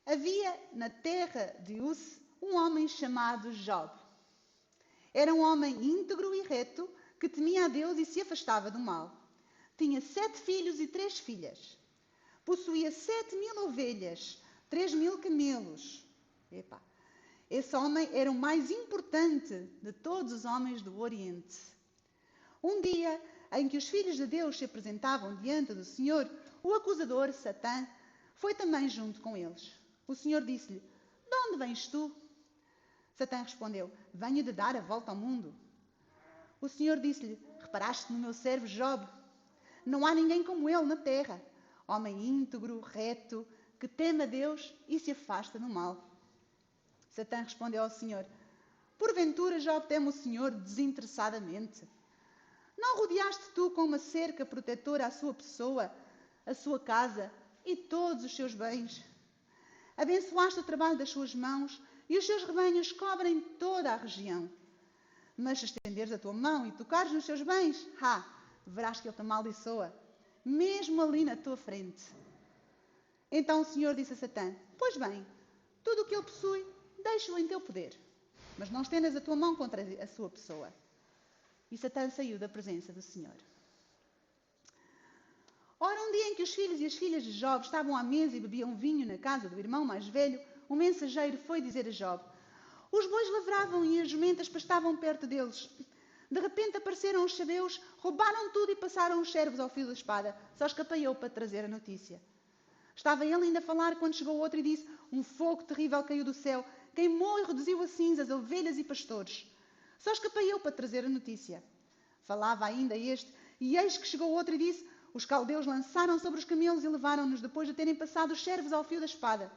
Havia na terra de Uz um homem chamado Job. Era um homem íntegro e reto que temia a Deus e se afastava do mal. Tinha 7 filhos e 3 filhas. Possuía 7.000 ovelhas, 3.000 camelos. Epá. Esse homem era o mais importante de todos os homens do Oriente. Um dia em que os filhos de Deus se apresentavam diante do Senhor, o acusador, Satã, foi também junto com eles. O Senhor disse-lhe: "De onde vens tu?" Satã respondeu: "Venho de dar a volta ao mundo." O Senhor disse-lhe: "Reparaste no meu servo Job? Não há ninguém como ele na terra, homem íntegro, reto, que teme a Deus e se afasta do mal." Satã respondeu ao Senhor: "Porventura Job teme o Senhor desinteressadamente? Não rodeaste tu com uma cerca protetora a sua pessoa, a sua casa e todos os seus bens? Abençoaste o trabalho das suas mãos e os seus rebanhos cobrem toda a região. Mas se estenderes a tua mão e tocares nos seus bens, verás que ele te amaldiçoa, mesmo ali na tua frente." Então o Senhor disse a Satã: "Pois bem, tudo o que ele possui, deixa-o em teu poder, mas não estendas a tua mão contra a sua pessoa." E Satã saiu da presença do Senhor. Ora, um dia em que os filhos e as filhas de Job estavam à mesa e bebiam vinho na casa do irmão mais velho, um mensageiro foi dizer a Job: "Os bois lavravam e as jumentas pastavam perto deles. De repente apareceram os sabeus, roubaram tudo e passaram os servos ao fio da espada. Só escapei eu para trazer a notícia." Estava ele ainda a falar quando chegou outro e disse: "Um fogo terrível caiu do céu, queimou e reduziu a cinzas ovelhas e pastores. Só escapei eu para trazer a notícia." Falava ainda este, e eis que chegou outro e disse: "Os caldeus lançaram sobre os camelos e levaram-nos depois de terem passado os servos ao fio da espada.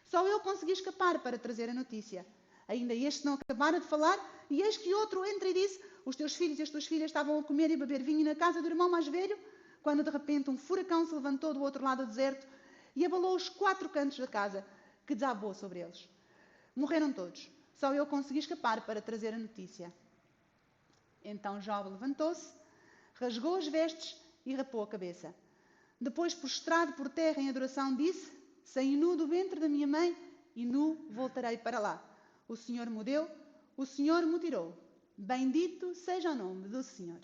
Só eu consegui escapar para trazer a notícia." Ainda este não acabara de falar, e eis que outro entra e disse: "Os teus filhos e as tuas filhas estavam a comer e a beber vinho na casa do irmão mais velho, quando de repente um furacão se levantou do outro lado do deserto e abalou os 4 cantos da casa, que desabou sobre eles. Morreram todos. Só eu consegui escapar para trazer a notícia." Então Job levantou-se, rasgou as vestes e rapou a cabeça. Depois, prostrado por terra em adoração, disse: "Saí nu do ventre da minha mãe e nu voltarei para lá. O Senhor me deu, o Senhor me tirou. Bendito seja o nome do Senhor."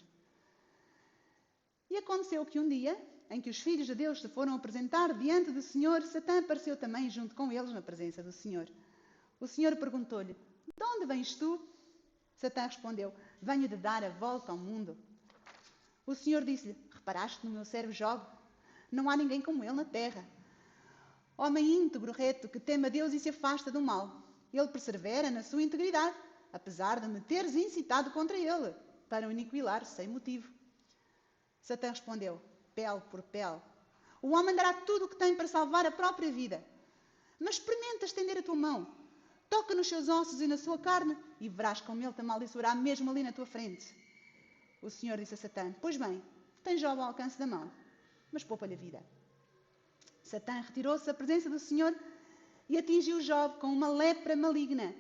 E aconteceu que um dia, em que os filhos de Deus se foram apresentar diante do Senhor, Satã apareceu também junto com eles na presença do Senhor. O Senhor perguntou-lhe: "De onde vens tu?" Satã respondeu: "Venho de dar a volta ao mundo." O Senhor disse-lhe: "Reparaste no meu servo Job? Não há ninguém como ele na terra, homem íntegro, reto, que teme a Deus e se afasta do mal. Ele persevera na sua integridade, apesar de me teres incitado contra ele, para o aniquilar sem motivo." Satã respondeu: "Pele por pele. O homem dará tudo o que tem para salvar a própria vida. Mas experimenta estender a tua mão, toca nos seus ossos e na sua carne, e verás como ele te amaldiçoará mesmo ali na tua frente." O Senhor disse a Satã: "Pois bem, tem Job ao alcance da mão, mas poupa-lhe a vida." Satã retirou-se da presença do Senhor e atingiu Job com uma lepra maligna,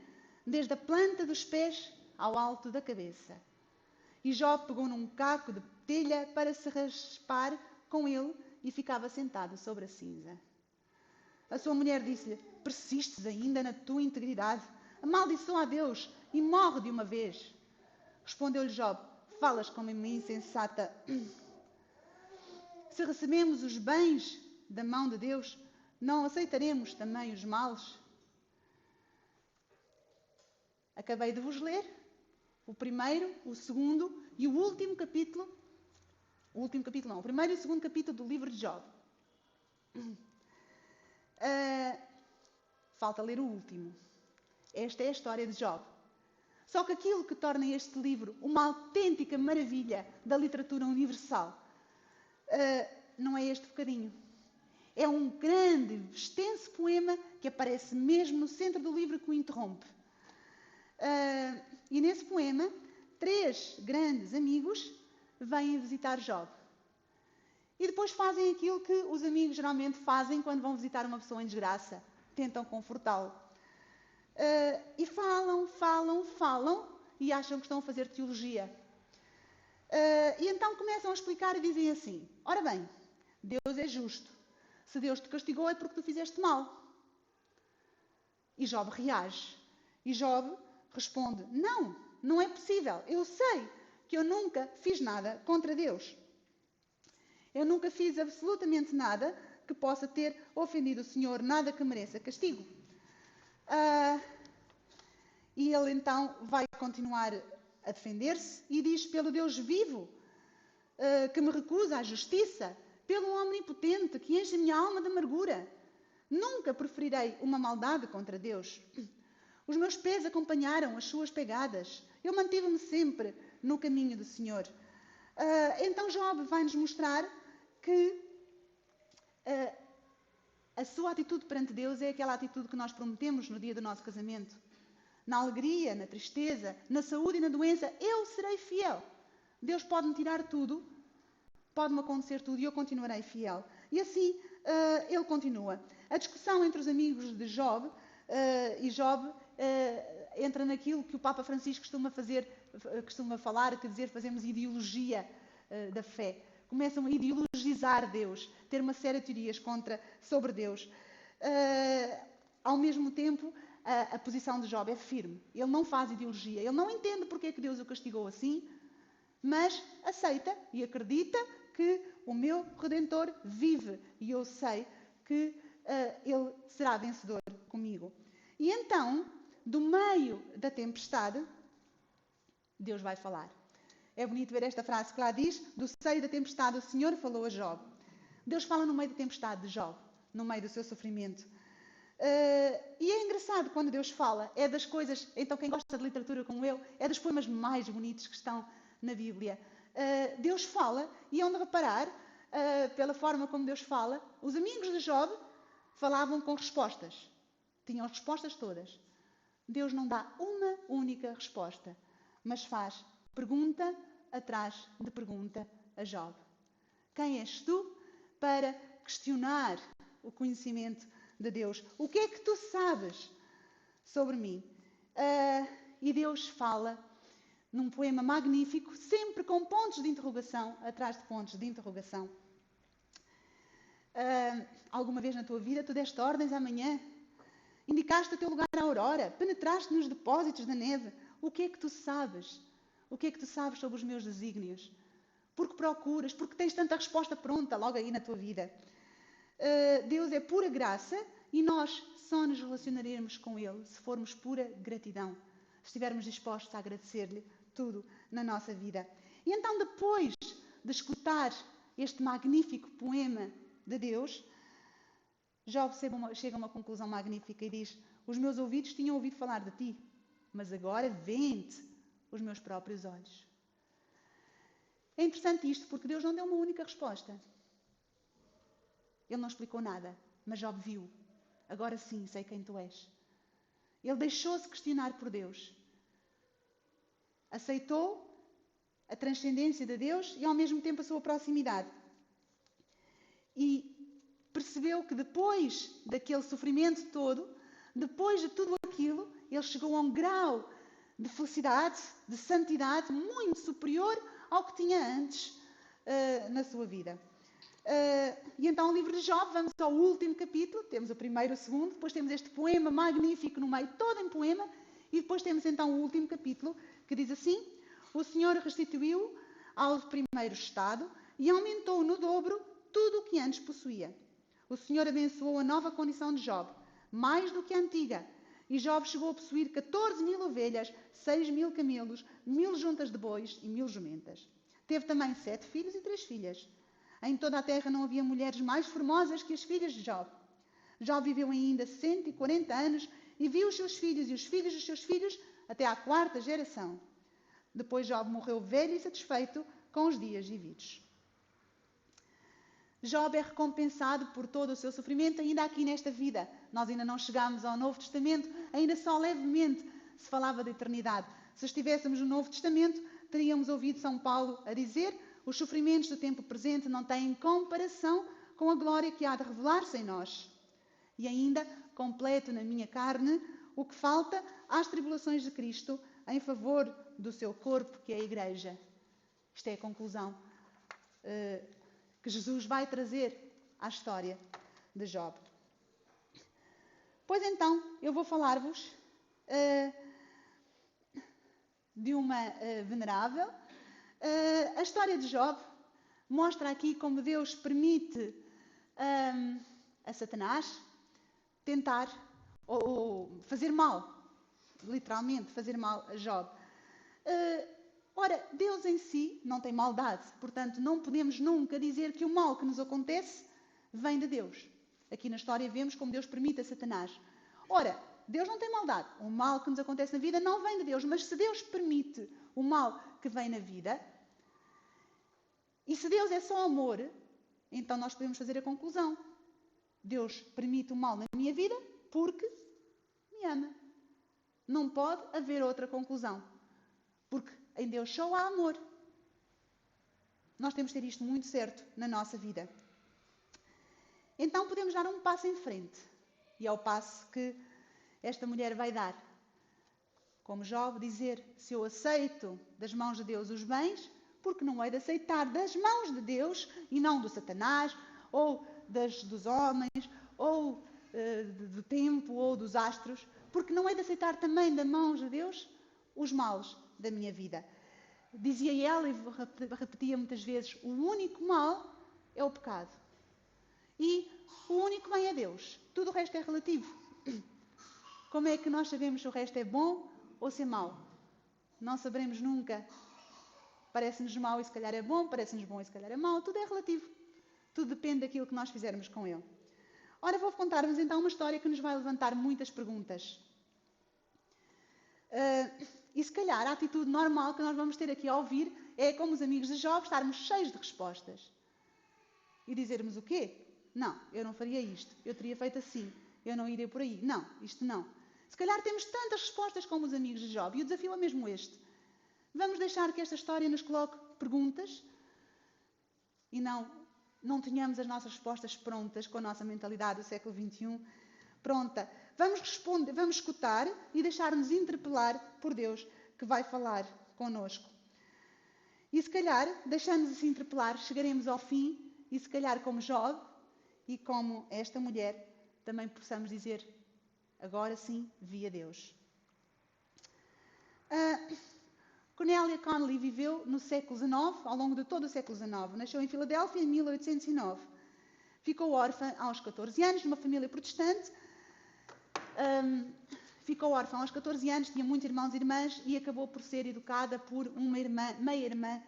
desde a planta dos pés ao alto da cabeça. E Job pegou num caco de telha para se raspar com ele e ficava sentado sobre a cinza. A sua mulher disse-lhe: "Persistes ainda na tua integridade? Amaldiçoa a Deus e morre de uma vez." Respondeu-lhe Job: "Falas como uma insensata. Se recebemos os bens da mão de Deus, não aceitaremos também os males?" Acabei de vos ler o primeiro, o segundo e o último capítulo. O último capítulo não, o primeiro e o segundo capítulo do livro de Job. Falta ler o último. Esta é a história de Job. Só que aquilo que torna este livro uma autêntica maravilha da literatura universal não é este bocadinho. É um grande, extenso poema que aparece mesmo no centro do livro que o interrompe. E nesse poema, 3 grandes amigos vêm visitar Job. E depois fazem aquilo que os amigos geralmente fazem quando vão visitar uma pessoa em desgraça. Tentam confortá-lo. E falam e acham que estão a fazer teologia. E então começam a explicar e dizem assim: "Ora bem, Deus é justo. Se Deus te castigou é porque tu fizeste mal. E Job reage. E Job responde: não, não é possível. Eu sei que eu nunca fiz nada contra Deus. Eu nunca fiz absolutamente nada que possa ter ofendido o Senhor, nada que mereça castigo. E ele então vai continuar a defender-se e diz: pelo Deus vivo, que me recusa a justiça, pelo Omnipotente, que enche a minha alma de amargura, nunca preferirei uma maldade contra Deus. Os meus pés acompanharam as suas pegadas. Eu mantive-me sempre no caminho do Senhor. Então Job vai-nos mostrar que a sua atitude perante Deus é aquela atitude que nós prometemos no dia do nosso casamento. Na alegria, na tristeza, na saúde e na doença, eu serei fiel. Deus pode-me tirar tudo, pode-me acontecer tudo e eu continuarei fiel. E assim ele continua. A discussão entre os amigos de Job e Job entra naquilo que o Papa Francisco costuma falar, quer dizer, fazemos ideologia da fé. Começam a ideologizar Deus, ter uma série de teorias sobre Deus. Ao mesmo tempo, a posição de Job é firme. Ele não faz ideologia, ele não entende porque é que Deus o castigou assim, mas aceita e acredita que o meu Redentor vive e eu sei que ele será vencedor comigo. E então, do meio da tempestade, Deus vai falar. É bonito ver esta frase que lá diz: do seio da tempestade o Senhor falou a Job. Deus fala no meio da tempestade de Job, no meio do seu sofrimento. E é engraçado quando Deus fala. É das coisas, então quem gosta de literatura como eu, é dos poemas mais bonitos que estão na Bíblia. Deus fala e onde reparar, pela forma como Deus fala, os amigos de Job falavam com respostas. Tinham as respostas todas. Deus não dá uma única resposta, mas faz pergunta atrás de pergunta a Job. Quem és tu para questionar o conhecimento de Deus? O que é que tu sabes sobre mim? E Deus fala num poema magnífico, sempre com pontos de interrogação, atrás de pontos de interrogação. Alguma vez na tua vida tu deste ordens à manhã? Indicaste o teu lugar à aurora? Penetraste nos depósitos da neve? O que é que tu sabes? O que é que tu sabes sobre os meus desígnios? Porque procuras? Porque tens tanta resposta pronta logo aí na tua vida? Deus é pura graça e nós só nos relacionaremos com Ele se formos pura gratidão. Se estivermos dispostos a agradecer-lhe tudo na nossa vida. E então, depois de escutar este magnífico poema de Deus, Job chega a uma conclusão magnífica e diz: os meus ouvidos tinham ouvido falar de ti, mas agora veem-te os meus próprios olhos. É interessante isto porque Deus não deu uma única resposta. Ele não explicou nada, mas Job viu. Agora sim, sei quem tu és. Ele deixou-se questionar por Deus. Aceitou a transcendência de Deus e ao mesmo tempo a sua proximidade. E percebeu que depois daquele sofrimento todo, depois de tudo aquilo, ele chegou a um grau de felicidade, de santidade muito superior ao que tinha antes na sua vida. E então o livro de Job, vamos ao último capítulo, temos o primeiro e o segundo, depois temos este poema magnífico no meio, todo em poema, e depois temos então o último capítulo, que diz assim: o Senhor restituiu ao primeiro estado e aumentou no dobro tudo o que antes possuía. O Senhor abençoou a nova condição de Job, mais do que a antiga, e Job chegou a possuir 14.000 ovelhas, 6.000 camelos, 1.000 juntas de bois e 1.000 jumentas. Teve também 7 filhos e 3 filhas. Em toda a terra não havia mulheres mais formosas que as filhas de Job. Job viveu ainda 140 anos e viu os seus filhos e os filhos dos seus filhos até à 4ª geração. Depois Job morreu velho e satisfeito com os dias vividos. Job é recompensado por todo o seu sofrimento ainda aqui nesta vida. Nós ainda não chegámos ao Novo Testamento, ainda só levemente se falava da eternidade. Se estivéssemos no Novo Testamento, teríamos ouvido São Paulo a dizer: os sofrimentos do tempo presente não têm comparação com a glória que há de revelar-se em nós. E ainda, completo na minha carne, o que falta às tribulações de Cristo em favor do seu corpo, que é a Igreja. Isto é a conclusão que Jesus vai trazer à história de Job. Pois então, eu vou falar-vos de uma venerável. A história de Job mostra aqui como Deus permite a Satanás tentar ou fazer mal, literalmente fazer mal a Job. Ora, Deus em si não tem maldade, portanto não podemos nunca dizer que o mal que nos acontece vem de Deus. Aqui na história vemos como Deus permite a Satanás. Ora, Deus não tem maldade. O mal que nos acontece na vida não vem de Deus, mas se Deus permite o mal que vem na vida, e se Deus é só amor, então nós podemos fazer a conclusão. Deus permite o mal na minha vida porque me ama. Não pode haver outra conclusão. Porque em Deus só há amor. Nós temos de ter isto muito certo na nossa vida. Então podemos dar um passo em frente. E é o passo que esta mulher vai dar. Como Job, dizer: se eu aceito das mãos de Deus os bens, porque não hei de aceitar das mãos de Deus e não do Satanás, ou dos homens, ou do tempo, ou dos astros, porque não hei de aceitar também das mãos de Deus os males da minha vida. Dizia ela, e repetia muitas vezes, o único mal é o pecado. E o único bem é Deus. Tudo o resto é relativo. Como é que nós sabemos se o resto é bom ou se é mau? Não saberemos nunca. Parece-nos mau e se calhar é bom, parece-nos bom e se calhar é mau. Tudo é relativo. Tudo depende daquilo que nós fizermos com ele. Ora, vou contar-vos então uma história que nos vai levantar muitas perguntas. E se calhar a atitude normal que nós vamos ter aqui a ouvir é, como os amigos de Job, estarmos cheios de respostas. E dizermos o quê? Não, eu não faria isto. Eu teria feito assim. Eu não iria por aí. Não, isto não. Se calhar temos tantas respostas como os amigos de Job. E o desafio é mesmo este. Vamos deixar que esta história nos coloque perguntas e não tenhamos as nossas respostas prontas com a nossa mentalidade do século XXI pronta. Vamos responder, vamos escutar e deixar-nos interpelar por Deus que vai falar connosco. E se calhar, deixando-nos assim interpelar, chegaremos ao fim e se calhar como Job e como esta mulher, também possamos dizer: agora sim, vi a Deus. Cornélia Connolly viveu no século XIX, ao longo de todo o século XIX. Nasceu em Filadélfia em 1809. Ficou órfã aos 14 anos, numa família protestante. Ficou órfã aos 14 anos, tinha muitos irmãos e irmãs e acabou por ser educada por uma irmã, meia-irmã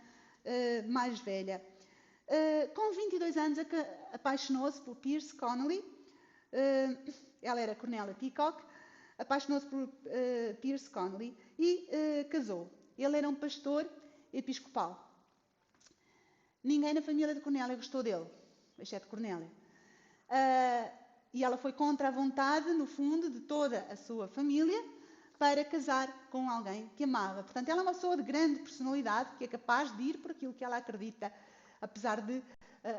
mais velha. Com 22 anos apaixonou-se por Pierce Connolly. Ela era Cornélia Peacock. Apaixonou-se por Pierce Connolly e casou. Ele era um pastor episcopal. Ninguém na família de Cornélia gostou dele, exceto Cornélia. E ela foi contra a vontade, no fundo, de toda a sua família para casar com alguém que amava. Portanto, ela é uma pessoa de grande personalidade que é capaz de ir por aquilo que ela acredita. Apesar de,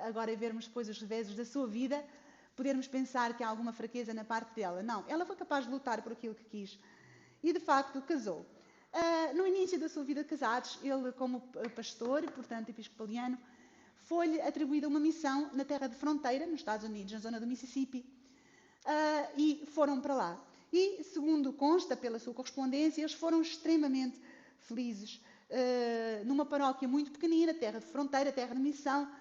agora vermos depois os reveses da sua vida, podermos pensar que há alguma fraqueza na parte dela. Não, ela foi capaz de lutar por aquilo que quis. E, de facto, casou. No início da sua vida de casados, ele, como pastor, portanto episcopaliano, foi-lhe atribuída uma missão na terra de fronteira, nos Estados Unidos, na zona do Mississippi, e foram para lá. E, segundo consta pela sua correspondência, eles foram extremamente felizes. Numa paróquia muito pequenina, terra de fronteira, terra de missão,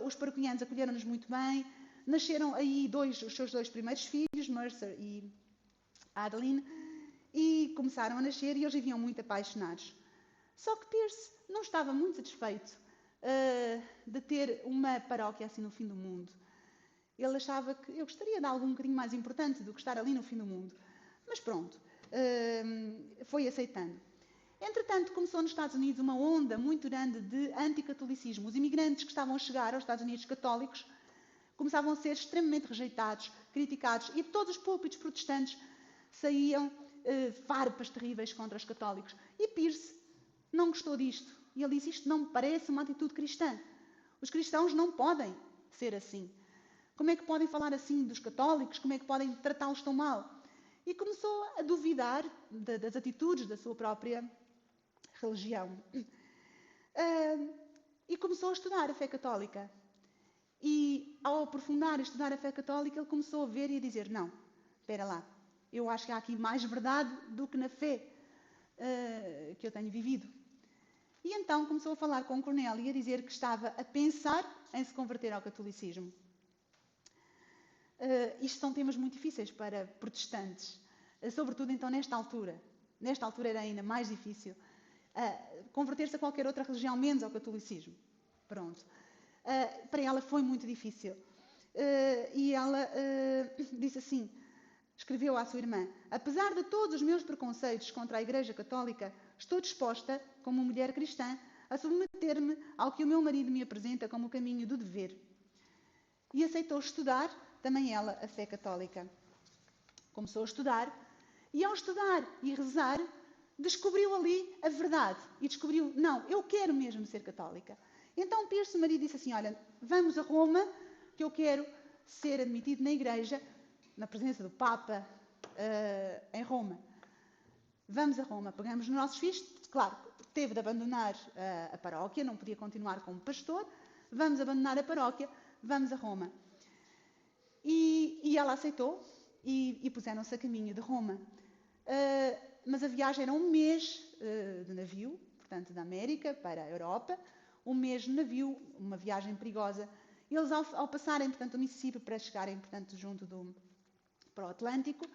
os paroquianos acolheram-nos muito bem. Nasceram aí os seus dois primeiros filhos, Mercer e Adeline, e começaram a nascer e eles viviam muito apaixonados. Só que Pierce não estava muito satisfeito de ter uma paróquia assim no fim do mundo. Ele achava que eu gostaria de algo um bocadinho mais importante do que estar ali no fim do mundo. Mas pronto, foi aceitando. Entretanto, começou nos Estados Unidos uma onda muito grande de anticatolicismo. Os imigrantes que estavam a chegar aos Estados Unidos católicos começavam a ser extremamente rejeitados, criticados, e de todos os púlpitos protestantes saíam farpas terríveis contra os católicos. E Pierce não gostou disto. E ele disse: isto não me parece uma atitude cristã. Os cristãos não podem ser assim. Como é que podem falar assim dos católicos? Como é que podem tratá-los tão mal? E começou a duvidar das atitudes da sua própria religião. E começou a estudar a fé católica. E ao aprofundar e estudar a fé católica, ele começou a ver e a dizer: não, espera lá, eu acho que há aqui mais verdade do que na fé que eu tenho vivido. E então começou a falar com Cornélio e a dizer que estava a pensar em se converter ao catolicismo. Isto são temas muito difíceis para protestantes, sobretudo então nesta altura. Nesta altura era ainda mais difícil converter-se a qualquer outra religião, menos ao catolicismo. Pronto. Para ela foi muito difícil. E ela disse assim, escreveu à sua irmã: apesar de todos os meus preconceitos contra a Igreja Católica, estou disposta, como mulher cristã, a submeter-me ao que o meu marido me apresenta como o caminho do dever. E aceitou estudar, também ela, a fé católica. Começou a estudar, e ao estudar e rezar, descobriu ali a verdade. E descobriu, não, eu quero mesmo ser católica. Então Pierce, o marido, disse assim, olha, vamos a Roma, que eu quero ser admitido na igreja, na presença do Papa, em Roma. Vamos a Roma, pegamos nos nossos filhos, claro, teve de abandonar a paróquia, não podia continuar como pastor, vamos abandonar a paróquia, vamos a Roma. E ela aceitou e puseram-se a caminho de Roma. Mas a viagem era um mês de navio, portanto, da América para a Europa, um mês no navio, uma viagem perigosa. Eles, ao passarem, portanto, o Mississippi para chegarem, portanto, para o Atlântico,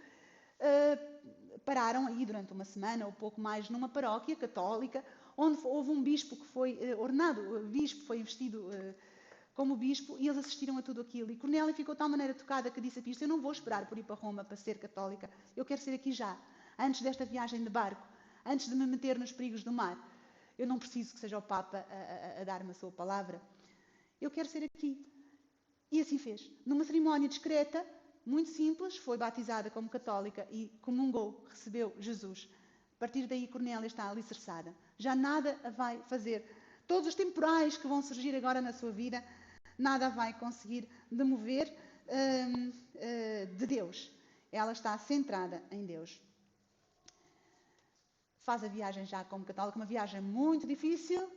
pararam aí durante uma semana ou pouco mais numa paróquia católica, onde houve um bispo que foi ordenado, o bispo foi investido como bispo, e eles assistiram a tudo aquilo. E Cornélia ficou de tal maneira tocada que disse a Pirce, eu não vou esperar por ir para Roma para ser católica, eu quero ser aqui já, antes desta viagem de barco, antes de me meter nos perigos do mar. Eu não preciso que seja o Papa a dar-me a sua palavra. Eu quero ser aqui. E assim fez. Numa cerimónia discreta, muito simples, foi batizada como católica e comungou, recebeu Jesus. A partir daí, Cornélia está alicerçada. Já nada a vai fazer. Todos os temporais que vão surgir agora na sua vida, nada a vai conseguir demover de Deus. Ela está centrada em Deus. Faz a viagem já como católica, uma viagem muito difícil.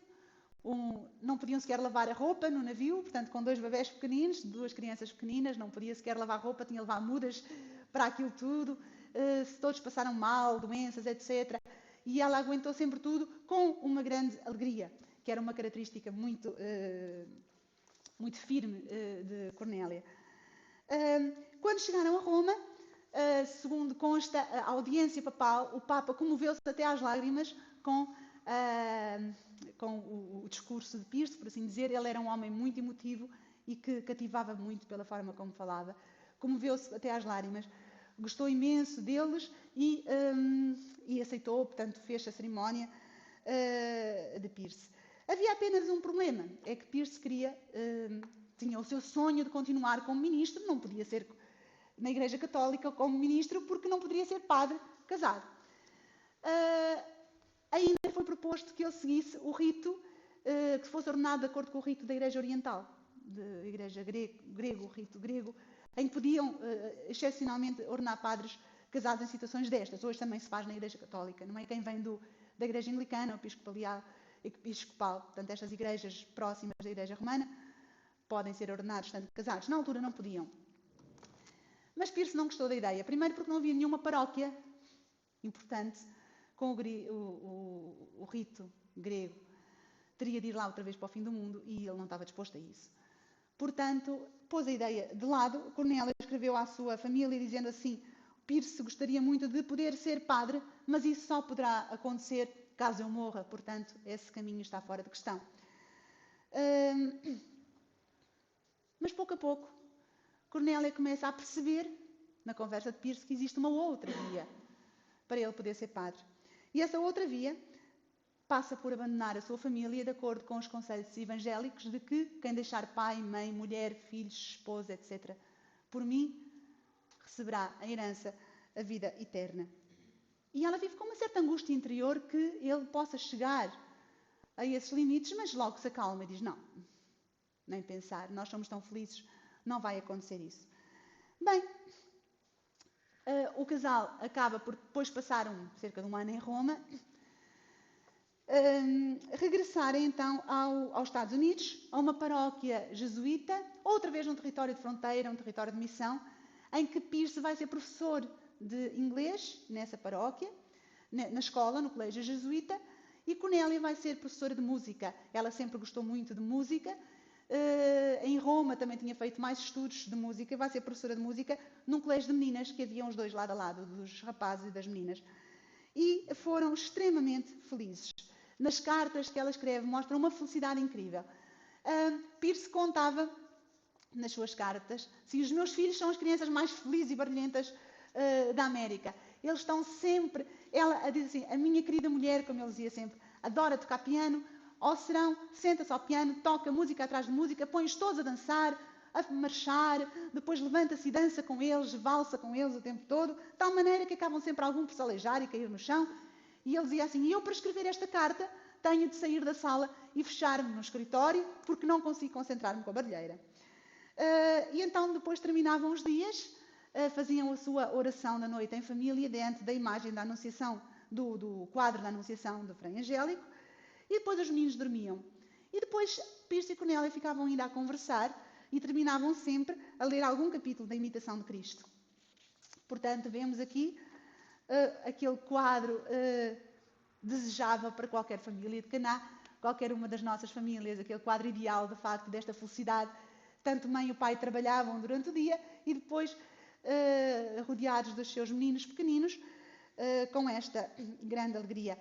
Não podiam sequer lavar a roupa no navio, portanto, com 2 bebés pequeninos, 2 crianças pequeninas, não podia sequer lavar roupa, tinha de levar mudas para aquilo tudo. Todos passaram mal, doenças, etc. E ela aguentou sempre tudo com uma grande alegria, que era uma característica muito firme de Cornélia. Quando chegaram a Roma, segundo consta a audiência papal, o Papa comoveu-se até às lágrimas com o discurso de Pierce, por assim dizer. Ele era um homem muito emotivo e que cativava muito pela forma como falava. Comoveu-se até às lágrimas, gostou imenso deles e aceitou, portanto, fez a cerimónia de Pierce. Havia apenas um problema, é que Pierce tinha o seu sonho de continuar como ministro, não podia ser na Igreja Católica como ministro, porque não poderia ser padre casado. Ainda foi proposto que ele seguisse o rito, que fosse ordenado de acordo com o rito da Igreja Oriental, da Igreja grego, o rito grego, em que podiam, excepcionalmente, ordenar padres casados em situações destas. Hoje também se faz na Igreja Católica, não é? Quem vem da Igreja Anglicana, episcopal, portanto, estas igrejas próximas da Igreja Romana, podem ser ordenados estando casados. Na altura não podiam. Mas Pierce não gostou da ideia. Primeiro porque não havia nenhuma paróquia importante com o rito grego. Teria de ir lá outra vez para o fim do mundo e ele não estava disposto a isso. Portanto, pôs a ideia de lado. Cornélia escreveu à sua família dizendo assim: Pierce gostaria muito de poder ser padre, mas isso só poderá acontecer caso eu morra. Portanto, esse caminho está fora de questão. Mas pouco a pouco, Cornélia começa a perceber, na conversa de Pierce, que existe uma outra via para ele poder ser padre. E essa outra via passa por abandonar a sua família de acordo com os conselhos evangélicos de que quem deixar pai, mãe, mulher, filhos, esposa, etc., por mim, receberá a herança, a vida eterna. E ela vive com uma certa angústia interior que ele possa chegar a esses limites, mas logo se acalma e diz, não, nem pensar, nós somos tão felizes, não vai acontecer isso. Bem, o casal acaba por depois passar cerca de um ano em Roma, regressarem então aos Estados Unidos, a uma paróquia jesuíta, outra vez num território de fronteira, um território de missão, em que Pierce vai ser professor de inglês nessa paróquia, na escola, no colégio jesuíta, e Cornélia vai ser professora de música. Ela sempre gostou muito de música. Em Roma também tinha feito mais estudos de música, vai ser professora de música num colégio de meninas, que havia os dois lado a lado, dos rapazes e das meninas. E foram extremamente felizes. Nas cartas que ela escreve mostram uma felicidade incrível. Pierce contava nas suas cartas: se os meus filhos são as crianças mais felizes e barulhentas da América. Eles estão sempre, ela diz assim, a minha querida mulher, como ele dizia sempre, adora tocar piano. Ao serão, senta-se ao piano, toca música atrás de música, põe-os todos a dançar, a marchar, depois levanta-se e dança com eles, valsa com eles o tempo todo, de tal maneira que acabam sempre algum por se aleijar e cair no chão. E ele dizia assim: eu para escrever esta carta tenho de sair da sala e fechar-me no escritório porque não consigo concentrar-me com a barulheira. E então depois terminavam os dias, faziam a sua oração da noite em família diante da imagem da Anunciação, do quadro da Anunciação do Frei Angélico, e depois os meninos dormiam. E depois Pierce e Cornélia ficavam ainda a conversar e terminavam sempre a ler algum capítulo da Imitação de Cristo. Portanto, vemos aqui aquele quadro desejável para qualquer família de Caná, qualquer uma das nossas famílias, aquele quadro ideal, de facto, desta felicidade. Tanto mãe e o pai trabalhavam durante o dia e depois, rodeados dos seus meninos pequeninos, com esta grande alegria.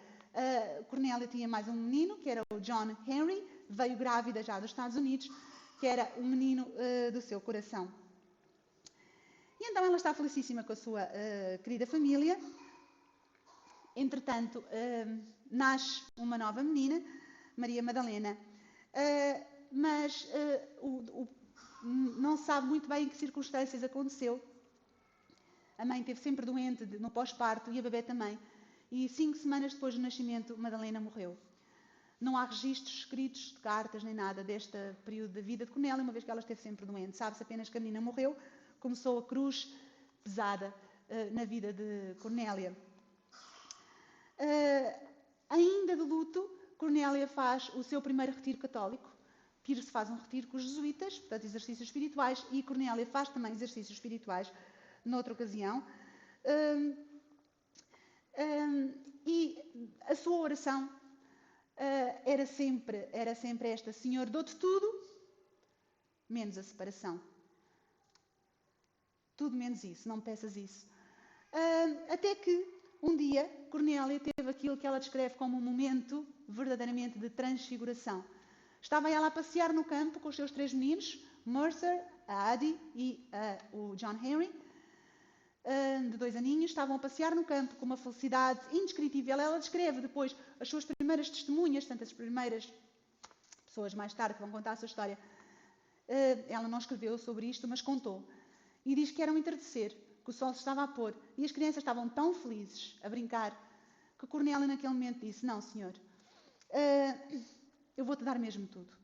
Cornélia tinha mais um menino, que era o John Henry, veio grávida já dos Estados Unidos, que era um menino do seu coração. E então ela está felicíssima com a sua querida família. Entretanto, nasce uma nova menina, Maria Madalena, mas não se sabe muito bem em que circunstâncias aconteceu. A mãe esteve sempre doente no pós-parto e a bebê também. E 5 semanas depois do nascimento, Madalena morreu. Não há registros escritos de cartas nem nada deste período da vida de Cornélia, uma vez que ela esteve sempre doente. Sabe-se apenas que a menina morreu, começou a cruz pesada na vida de Cornélia. Ainda de luto, Cornélia faz o seu primeiro retiro católico. Pierce faz um retiro com os jesuítas, portanto exercícios espirituais, e Cornélia faz também exercícios espirituais noutra ocasião. E a sua oração era sempre esta: Senhor, dou-te tudo, menos a separação. Tudo menos isso, não me peças isso. Até que, um dia, Cornélia teve aquilo que ela descreve como um momento verdadeiramente de transfiguração. Estava ela a passear no campo com os seus 3 meninos, Mercer, a Addie e o John Henry, de 2 aninhos. Estavam a passear no campo com uma felicidade indescritível. Ela descreve depois as suas primeiras testemunhas, tanto as primeiras pessoas mais tarde que vão contar a sua história. Ela não escreveu sobre isto, mas contou. E diz que era um entardecer, que o sol se estava a pôr e as crianças estavam tão felizes a brincar que Cornélia naquele momento disse: não, Senhor, eu vou-te dar mesmo tudo.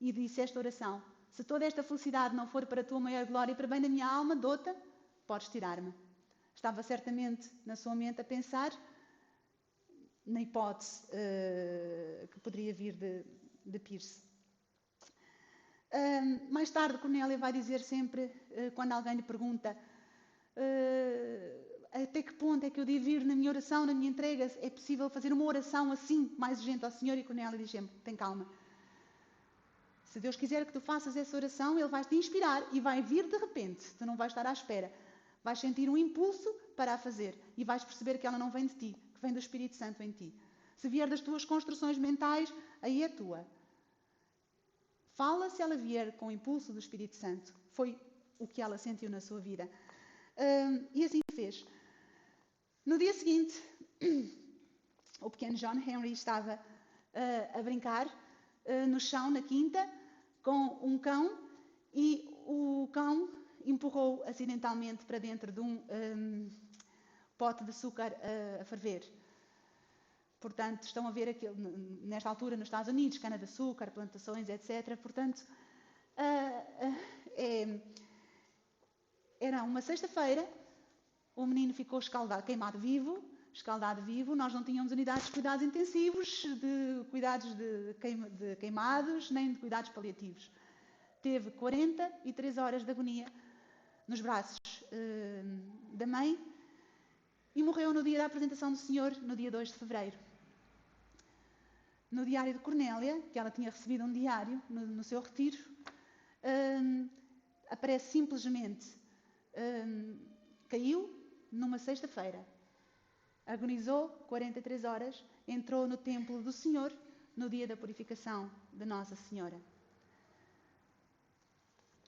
E disse esta oração: se toda esta felicidade não for para a tua maior glória e para bem da minha alma, dou-te, podes tirar-me. Estava certamente na sua mente a pensar na hipótese que poderia vir de Pierce. Mais tarde, Cornélia vai dizer sempre, quando alguém lhe pergunta até que ponto é que eu devo ir na minha oração, na minha entrega, é possível fazer uma oração assim, mais urgente ao Senhor? E Cornélia diz sempre: tem calma. Se Deus quiser que tu faças essa oração, Ele vai te inspirar e vai vir de repente. Tu não vais estar à espera. Vais sentir um impulso para a fazer e vais perceber que ela não vem de ti, que vem do Espírito Santo em ti. Se vier das tuas construções mentais, aí é tua. Fala se ela vier com o impulso do Espírito Santo. Foi o que ela sentiu na sua vida. E assim fez. No dia seguinte, o pequeno John Henry estava a brincar no chão, na quinta, com um cão, e o cão empurrou acidentalmente para dentro de um pote de açúcar a ferver. Portanto, estão a ver aquilo, nesta altura nos Estados Unidos, cana-de-açúcar, plantações, etc. Portanto, era uma sexta-feira, o menino ficou queimado vivo, escaldado vivo. Nós não tínhamos unidades de cuidados intensivos, de cuidados de queimados, nem de cuidados paliativos. Teve 43 horas de agonia nos braços da mãe e morreu no dia da apresentação do Senhor, no dia 2 de fevereiro. No diário de Cornélia, que ela tinha recebido um diário no seu retiro, aparece simplesmente, caiu numa sexta-feira, agonizou 43 horas, entrou no templo do Senhor no dia da purificação de Nossa Senhora.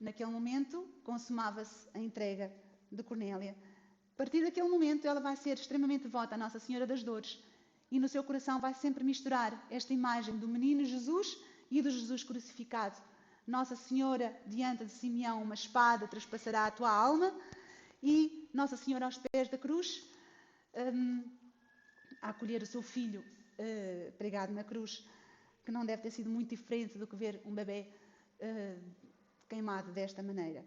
Naquele momento, consumava-se a entrega de Cornélia. A partir daquele momento, ela vai ser extremamente devota à Nossa Senhora das Dores e no seu coração vai sempre misturar esta imagem do menino Jesus e do Jesus crucificado. Nossa Senhora, diante de Simeão, uma espada traspassará a tua alma, e Nossa Senhora aos pés da cruz, a acolher o seu filho pregado na cruz, que não deve ter sido muito diferente do que ver um bebê queimado desta maneira.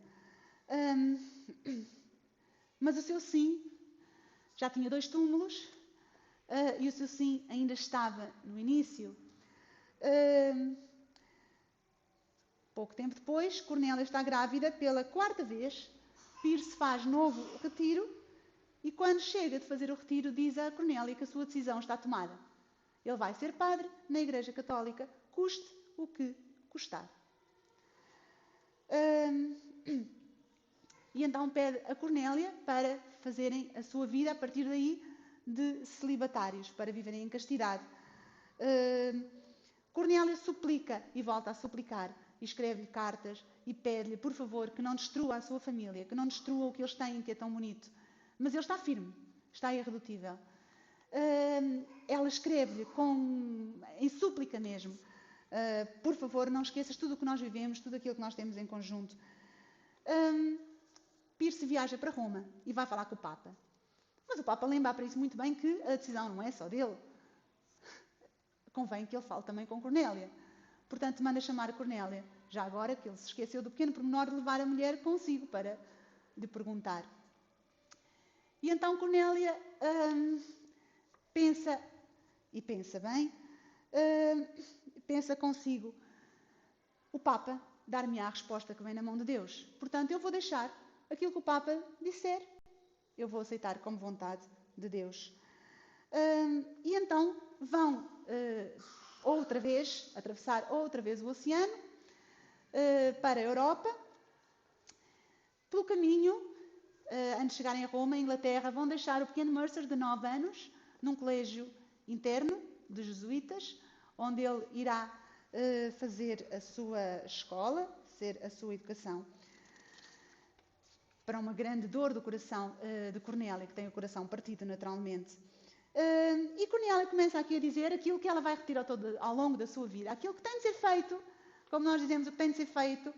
Mas o seu sim já tinha 2 túmulos e o seu sim ainda estava no início. Pouco tempo depois, Cornélia está grávida pela 4ª vez. Pierce faz novo retiro e quando chega de fazer o retiro diz a Cornélia que a sua decisão está tomada. Ele vai ser padre na Igreja Católica, custe o que custar. E então pede a Cornélia para fazerem a sua vida a partir daí de celibatários, para viverem em castidade. Cornélia suplica e volta a suplicar, e escreve-lhe cartas e pede-lhe, por favor, que não destrua a sua família, que não destrua o que eles têm, que é tão bonito. Mas ele está firme, está irredutível. Ela escreve-lhe em súplica mesmo, por favor, não esqueças tudo o que nós vivemos, tudo aquilo que nós temos em conjunto. Pierce viaja para Roma e vai falar com o Papa. Mas o Papa lembra para isso muito bem que a decisão não é só dele. Convém que ele fale também com Cornélia. Portanto, manda chamar a Cornélia, já agora que ele se esqueceu do pequeno pormenor de levar a mulher consigo para lhe perguntar. E então Cornélia pensa bem, pensa consigo, o Papa dar-me-á a resposta que vem na mão de Deus. Portanto, eu vou deixar aquilo que o Papa disser. Eu vou aceitar como vontade de Deus. E então vão atravessar outra vez o oceano para a Europa. Pelo caminho, antes de chegarem a Roma, em Inglaterra, vão deixar o pequeno Mercer de 9 anos num colégio interno de jesuítas, onde ele irá fazer a sua escola, ser a sua educação. Para uma grande dor do coração de Cornélia, que tem o coração partido naturalmente. E Cornélia começa aqui a dizer aquilo que ela vai repetir ao longo da sua vida. Aquilo que tem de ser feito, como nós dizemos, o que tem de ser feito,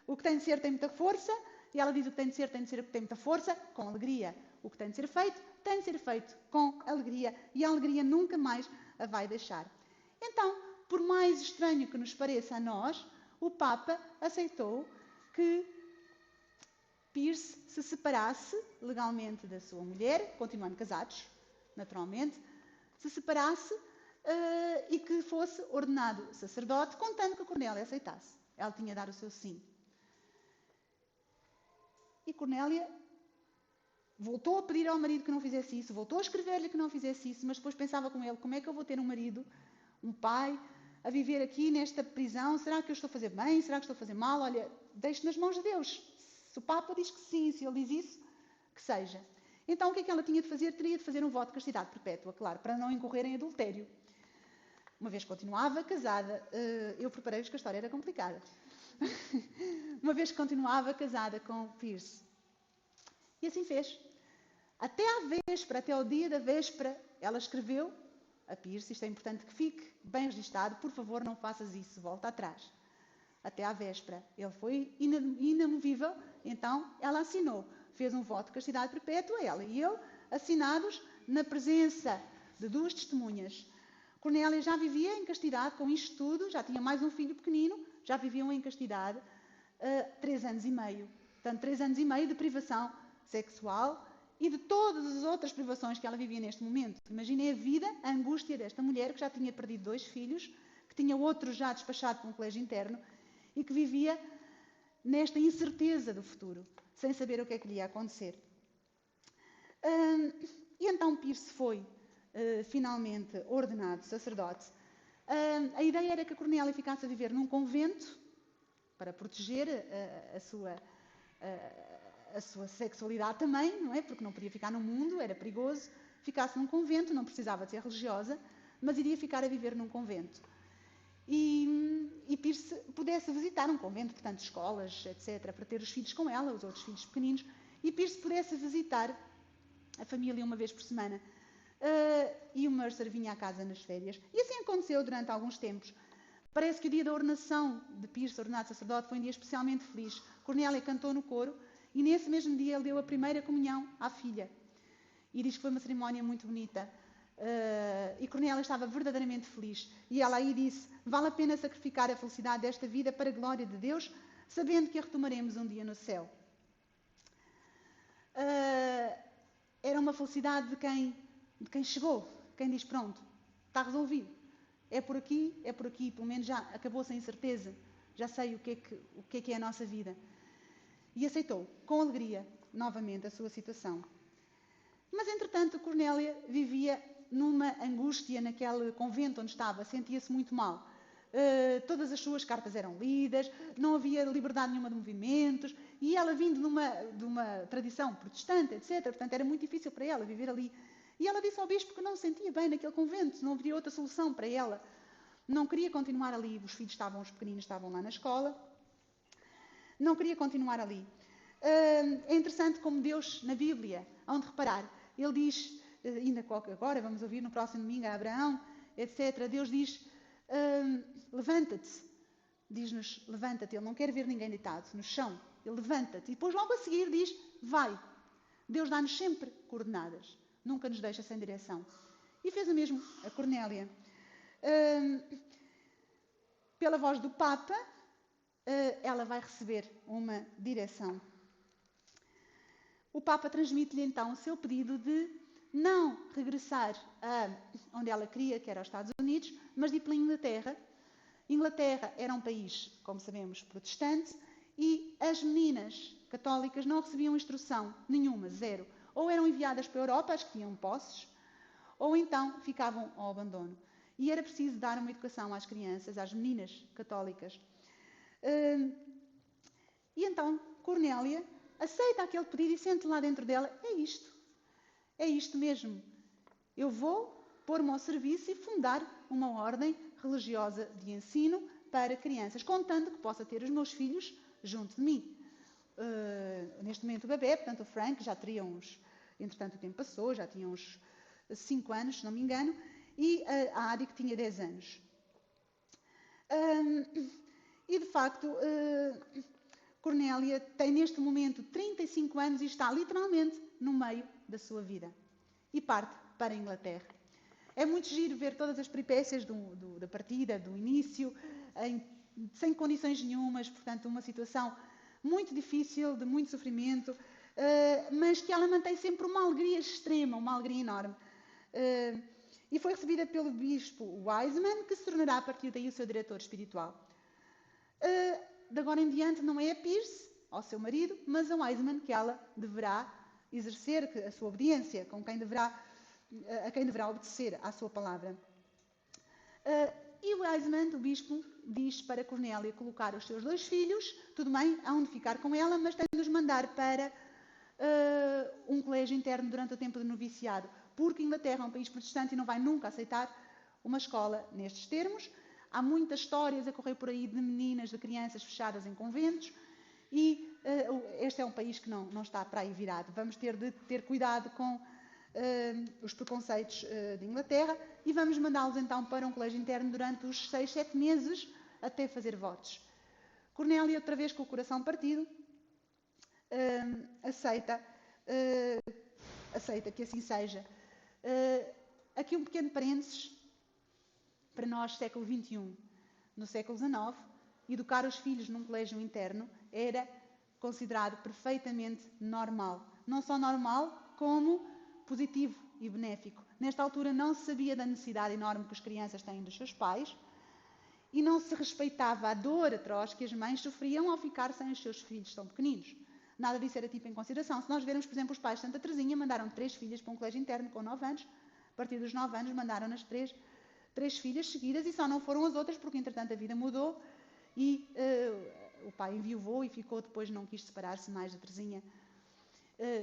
o que tem de ser tem muita força, e ela diz o que tem de ser o que tem muita força, com alegria. O que tem de ser feito com alegria, e a alegria nunca mais a vai deixar. Então, por mais estranho que nos pareça a nós, o Papa aceitou que Pierce se separasse legalmente da sua mulher, continuando casados, naturalmente, se separasse e que fosse ordenado sacerdote, contando que a Cornélia aceitasse. Ela tinha de dar o seu sim. E Cornélia voltou a pedir ao marido que não fizesse isso, voltou a escrever-lhe que não fizesse isso, mas depois pensava com ele, como é que eu vou ter um marido, um pai, a viver aqui nesta prisão? Será que eu estou a fazer bem? Será que estou a fazer mal? Olha, deixe nas mãos de Deus. Se o Papa diz que sim, se ele diz isso, que seja. Então o que é que ela tinha de fazer? Teria de fazer um voto de castidade perpétua, claro, para não incorrer em adultério. Uma vez continuava casada, eu preparei-vos que a história era complicada. Uma vez que continuava casada com Pierce. E assim fez. Até à véspera, até ao dia da véspera, ela escreveu a Pierce, isto é importante que fique bem registado, por favor não faças isso, volta atrás. Até à véspera. Ele foi inamovível, então ela assinou. Fez um voto de castidade perpétua, ela e ele, assinados na presença de 2 testemunhas. Cornélia já vivia em castidade com isto tudo, já tinha mais um filho pequenino, já viviam em castidade 3 anos e meio. Portanto, 3 anos e meio de privação sexual e de todas as outras privações que ela vivia neste momento. Imaginem a vida, a angústia desta mulher que já tinha perdido 2 filhos, que tinha outro já despachado para um colégio interno e que vivia nesta incerteza do futuro. sem saber o que é que lhe ia acontecer. E então Pierce foi finalmente ordenado sacerdote. A ideia era que a Cornélia ficasse a viver num convento para proteger a sua sexualidade também, não é? Porque não podia ficar no mundo, era perigoso. Ficasse num convento, não precisava de ser religiosa, mas iria ficar a viver num convento. E Pierce pudesse visitar um convento, portanto, escolas, etc., para ter os filhos com ela, os outros filhos pequeninos, e Pierce pudesse visitar a família uma vez por semana. E o Mercer vinha à casa nas férias. E assim aconteceu durante alguns tempos. Parece que o dia da ordenação de Pierce, ordenado sacerdote, foi um dia especialmente feliz. Cornélia cantou no coro e nesse mesmo dia ele deu a primeira comunhão à filha. E diz que foi uma cerimónia muito bonita. E Cornélia estava verdadeiramente feliz. E ela aí disse: vale a pena sacrificar a felicidade desta vida para a glória de Deus, sabendo que a retomaremos um dia no céu. Era uma felicidade de quem chegou, quem diz: pronto, está resolvido. É por aqui, pelo menos já acabou-se a incerteza. Já sei o que é a nossa vida. E aceitou, com alegria, novamente a sua situação. Mas, entretanto, Cornélia vivia numa angústia naquele convento onde estava, sentia-se muito mal. Todas as suas cartas eram lidas, não havia liberdade nenhuma de movimentos, e ela vindo de uma tradição protestante, etc., portanto era muito difícil para ela viver ali. E ela disse ao bispo que não se sentia bem naquele convento, não haveria outra solução para ela. Não queria continuar ali, os pequeninos estavam lá na escola, não queria continuar ali. É interessante como Deus, na Bíblia, onde reparar, ele diz, ainda agora vamos ouvir no próximo domingo a Abraão, etc., Deus diz: levanta-te, diz-nos, levanta-te. Ele não quer ver ninguém deitado no chão, ele levanta-te. E depois logo a seguir diz: vai. Deus dá-nos sempre coordenadas, nunca nos deixa sem direção. E fez o mesmo a Cornélia. Pela voz do Papa, ela vai receber uma direção. O Papa transmite-lhe então o seu pedido de não regressar a onde ela queria, que era os Estados Unidos, mas de ir pela Inglaterra. Inglaterra era um país, como sabemos, protestante, e as meninas católicas não recebiam instrução nenhuma, zero. Ou eram enviadas para a Europa, as que tinham posses, ou então ficavam ao abandono. E era preciso dar uma educação às crianças, às meninas católicas. E então Cornélia aceita aquele pedido e sente lá dentro dela: é isto mesmo. Eu vou pôr-me ao serviço e fundar uma ordem religiosa de ensino para crianças, contando que possa ter os meus filhos junto de mim. Neste momento o bebê, portanto o Frank, já teria entretanto o tempo passou, já tinha uns 5 anos, se não me engano, e a Adi que tinha 10 anos. E de facto, Cornélia tem neste momento 35 anos e está literalmente no meio da sua vida. E parte para a Inglaterra. É muito giro ver todas as peripécias da partida, do início, sem condições nenhumas, portanto uma situação muito difícil, de muito sofrimento, mas que ela mantém sempre uma alegria extrema, uma alegria enorme. E foi recebida pelo bispo Wiseman, que se tornará a partir daí o seu diretor espiritual. De agora em diante não é a Pierce, ao seu marido, mas a Wiseman que ela deverá exercer a sua obediência, a quem deverá obedecer à sua palavra. E o Wiseman, o bispo, diz para Cornélia colocar os seus 2 filhos, tudo bem, hão de ficar com ela, mas tem de os mandar para um colégio interno durante o tempo do noviciado, porque a Inglaterra é um país protestante e não vai nunca aceitar uma escola nestes termos. Há muitas histórias a correr por aí de meninas, de crianças fechadas em conventos, e este é um país que não está para aí virado. Vamos ter de ter cuidado com os preconceitos de Inglaterra e vamos mandá-los então para um colégio interno durante os 6, 7 meses até fazer votos. Cornélia, outra vez com o coração partido, aceita que assim seja. Aqui um pequeno parênteses para nós, século XXI. No século XIX, educar os filhos num colégio interno era considerado perfeitamente normal. Não só normal, como positivo e benéfico. Nesta altura não se sabia da necessidade enorme que as crianças têm dos seus pais e não se respeitava a dor atroz que as mães sofriam ao ficar sem os seus filhos tão pequeninos. Nada disso era tido em consideração. Se nós vermos, por exemplo, os pais de Santa Teresinha mandaram 3 filhas para um colégio interno com 9 anos. A partir dos 9 anos mandaram-nas 3 filhas seguidas e só não foram as outras porque, entretanto, a vida mudou e o pai enviuvou e ficou depois, não quis separar-se mais da Teresinha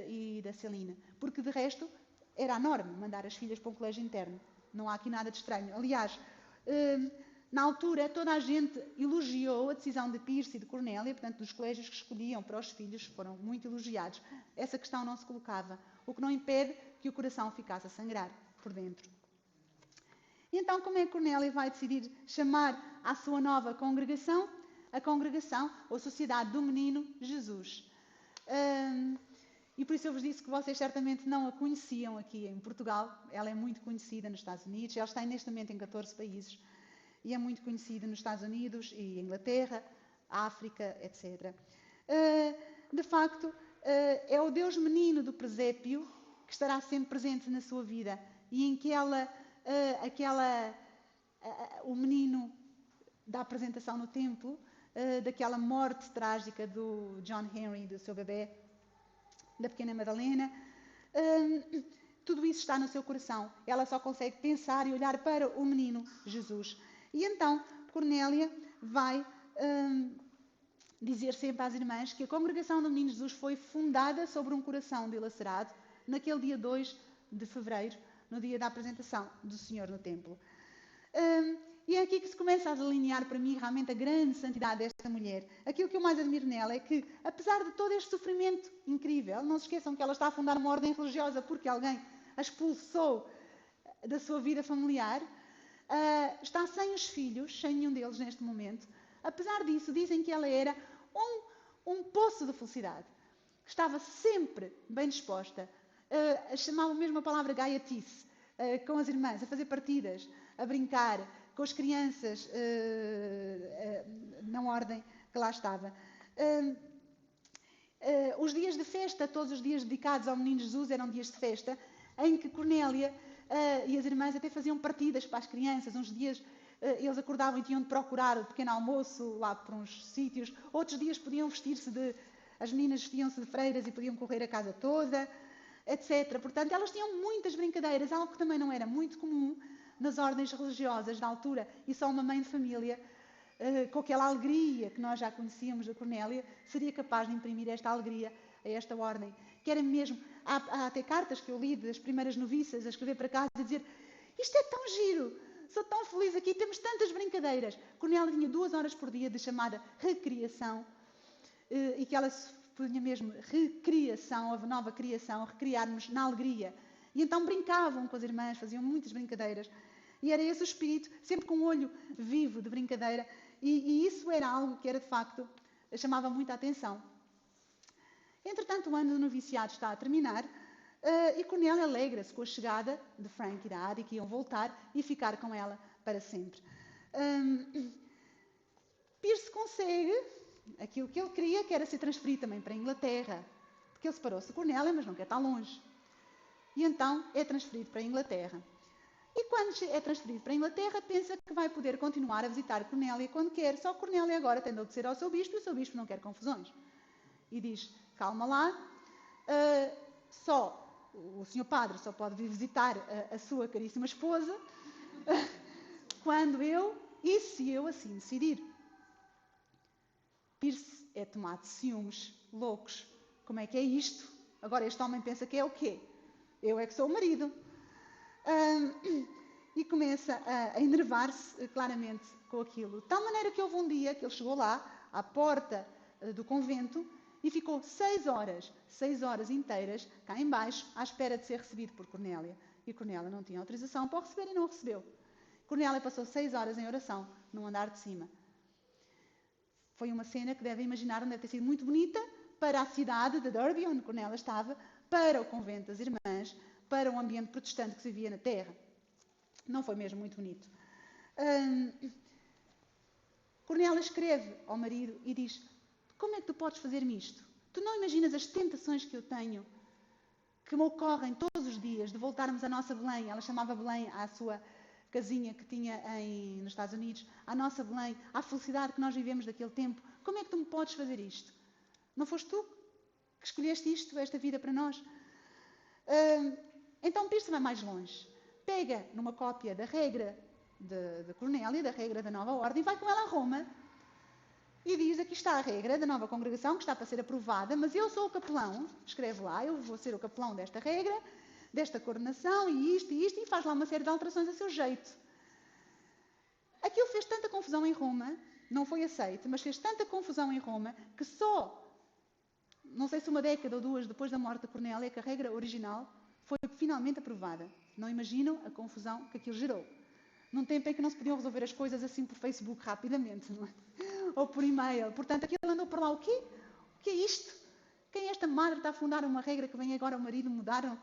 e da Celina. Porque, de resto, era a norma mandar as filhas para um colégio interno. Não há aqui nada de estranho. Aliás, na altura, toda a gente elogiou a decisão de Pirce e de Cornélia, portanto, dos colégios que escolhiam para os filhos, foram muito elogiados. Essa questão não se colocava, o que não impede que o coração ficasse a sangrar por dentro. E então, como é que Cornélia vai decidir chamar à sua nova congregação? A congregação, ou Sociedade do Menino Jesus. E por isso eu vos disse que vocês certamente não a conheciam aqui em Portugal. Ela é muito conhecida nos Estados Unidos. Ela está neste momento em 14 países. E é muito conhecida nos Estados Unidos e Inglaterra, África, etc. De facto, é o Deus menino do presépio que estará sempre presente na sua vida e em que o menino da apresentação no templo, daquela morte trágica do John Henry, do seu bebê, da pequena Madalena, tudo isso está no seu coração. Ela só consegue pensar e olhar para o menino Jesus. E então, Cornélia vai dizer sempre às irmãs que a congregação do Menino Jesus foi fundada sobre um coração dilacerado naquele dia 2 de fevereiro, no dia da apresentação do Senhor no templo. E é aqui que se começa a delinear para mim realmente a grande santidade desta mulher. Aquilo que eu mais admiro nela é que, apesar de todo este sofrimento incrível, não se esqueçam que ela está a fundar uma ordem religiosa porque alguém a expulsou da sua vida familiar, está sem os filhos, sem nenhum deles neste momento. Apesar disso, dizem que ela era um poço de felicidade. Estava sempre bem disposta. Chamavam mesmo a palavra gaiatice, com as irmãs, a fazer partidas, a brincar, com as crianças, na ordem que lá estava. Os dias de festa, todos os dias dedicados ao Menino Jesus, eram dias de festa, em que Cornélia e as irmãs até faziam partidas para as crianças. Uns dias eles acordavam e tinham de procurar o pequeno almoço lá por uns sítios. Outros dias podiam vestir-se as meninas vestiam-se de freiras e podiam correr a casa toda, etc. Portanto, elas tinham muitas brincadeiras, algo que também não era muito comum nas ordens religiosas da altura. E só uma mãe de família, com aquela alegria que nós já conhecíamos da Cornélia, seria capaz de imprimir esta alegria a esta ordem. Que era mesmo, há até cartas que eu li das primeiras noviças a escrever para casa e dizer: isto é tão giro, sou tão feliz aqui, temos tantas brincadeiras. Cornélia tinha 2 horas por dia de chamada recriação, e que ela punha mesmo recriação, a nova criação, recriar-nos na alegria. E então brincavam com as irmãs, faziam muitas brincadeiras. E era esse o espírito, sempre com um olho vivo de brincadeira. E isso era algo que era, de facto, chamava muita atenção. Entretanto, o ano do noviciado está a terminar e Cornélia alegra-se com a chegada de Frank e da Adi, que iam voltar e ficar com ela para sempre. Pirce consegue aquilo que ele queria, que era ser transferido também para a Inglaterra, porque ele separou-se de Cornélia, mas não quer estar longe. E então é transferido para a Inglaterra. E quando é transferido para a Inglaterra, pensa que vai poder continuar a visitar Cornélia quando quer. Só que Cornélia agora tem de obedecer ao seu bispo e o seu bispo não quer confusões. E diz: calma lá, o senhor padre só pode vir visitar a sua caríssima esposa quando se eu assim decidir. Pirce é tomado de ciúmes loucos. Como é que é isto? Agora este homem pensa que é o quê? Eu é que sou o marido. E começa a enervar-se claramente com aquilo. De tal maneira que houve um dia que ele chegou lá, à porta do convento, e ficou 6 horas inteiras, cá em baixo, à espera de ser recebido por Cornélia. E Cornélia não tinha autorização para o receber e não o recebeu. Cornélia passou 6 horas em oração, no andar de cima. Foi uma cena que devem imaginar, não deve ter sido muito bonita, para a cidade de Derby, onde Cornélia estava, para o convento das irmãs, para o ambiente protestante que se vivia na terra. Não foi mesmo muito bonito. Cornélia escreve ao marido e diz: como é que tu podes fazer-me isto? Tu não imaginas as tentações que eu tenho, que me ocorrem todos os dias, de voltarmos à nossa Belém. Ela chamava Belém à sua casinha que tinha nos Estados Unidos, à nossa Belém, à felicidade que nós vivemos daquele tempo. Como é que tu me podes fazer isto? Não foste tu que escolheste esta vida para nós. Então Pirce vai mais longe. Pega numa cópia da regra de Cornélia, da regra da nova ordem, vai com ela a Roma e diz: aqui está a regra da nova congregação, que está para ser aprovada, mas eu sou o capelão, escreve lá, eu vou ser o capelão desta regra, desta coordenação, e isto, e faz lá uma série de alterações a seu jeito. Aquilo fez tanta confusão em Roma, não foi aceito, mas fez tanta confusão em Roma, que só, não sei se uma década ou duas depois da morte de Cornélia, que a regra original foi finalmente aprovada. Não imaginam a confusão que aquilo gerou. Num tempo em que não se podiam resolver as coisas assim por Facebook rapidamente, não é? Ou por e-mail. Portanto, aquilo andou por lá. O quê? O que é isto? Quem é esta madre está a fundar uma regra que vem agora o marido mudaram?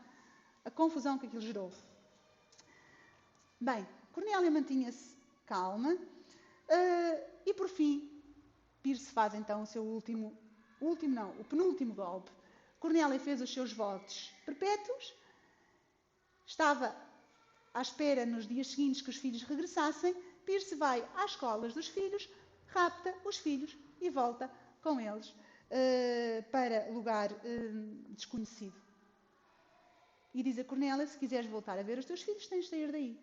A confusão que aquilo gerou. Bem, Cornélia mantinha-se calma e, por fim, Pirce faz então o penúltimo golpe. Cornélia fez os seus votos perpétuos, estava à espera nos dias seguintes que os filhos regressassem. Pirce vai às escolas dos filhos, rapta os filhos e volta com eles para lugar desconhecido. E diz a Cornélia: se quiseres voltar a ver os teus filhos, tens de sair daí.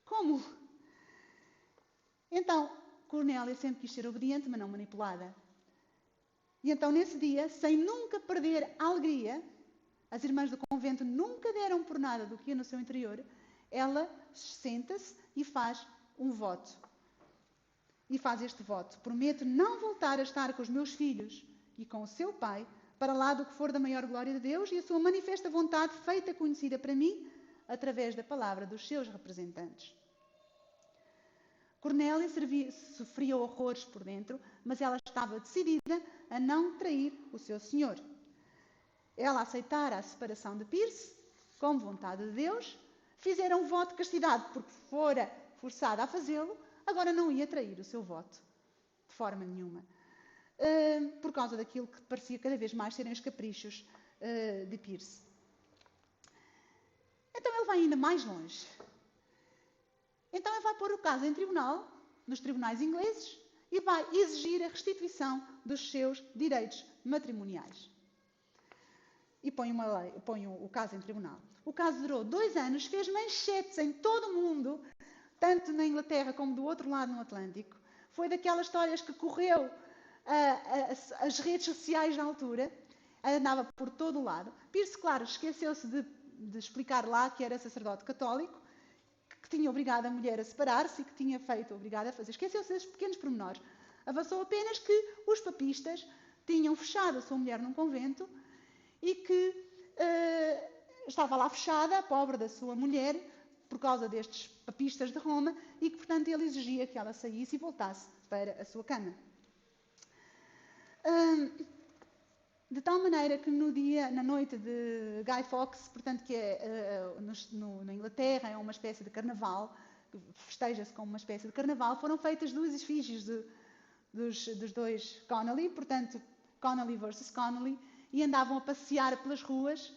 Como? Então, Cornélia sempre quis ser obediente, mas não manipulada. E então, nesse dia, sem nunca perder a alegria, as irmãs do convento nunca deram por nada do que ia no seu interior, ela senta-se e faz um voto. E faz este voto: prometo não voltar a estar com os meus filhos e com o seu pai, para lá do que for da maior glória de Deus e a sua manifesta vontade feita conhecida para mim, através da palavra dos seus representantes. Cornélia sofria horrores por dentro, mas ela estava decidida a não trair o seu senhor. Ela aceitara a separação de Pirce, como vontade de Deus, fizeram um voto de castidade, porque fora forçada a fazê-lo, agora não ia trair o seu voto, de forma nenhuma. Por causa daquilo que parecia cada vez mais serem os caprichos de Pirce. Então ele vai ainda mais longe. Então ele vai pôr o caso em tribunal, nos tribunais ingleses, e vai exigir a restituição dos seus direitos matrimoniais. E põe o caso em tribunal. O caso durou 2 anos, fez manchetes em todo o mundo, tanto na Inglaterra como do outro lado no Atlântico. Foi daquelas histórias que correu as redes sociais na altura, andava por todo o lado. Pirce, claro, esqueceu-se de explicar lá que era sacerdote católico, que tinha obrigado a mulher a separar-se e que tinha feito obrigado a fazer. Esqueceu-se desses pequenos pormenores. Avançou apenas que os papistas tinham fechado a sua mulher num convento e que estava lá fechada, a pobre da sua mulher, por causa destes papistas de Roma, e que, portanto, ele exigia que ela saísse e voltasse para a sua cama. De tal maneira que na noite de Guy Fawkes, portanto, que é na Inglaterra, é uma espécie de carnaval, festeja-se como uma espécie de carnaval, foram feitas 2 efígies dos dois Connolly, portanto, Connolly versus Connolly, e andavam a passear pelas ruas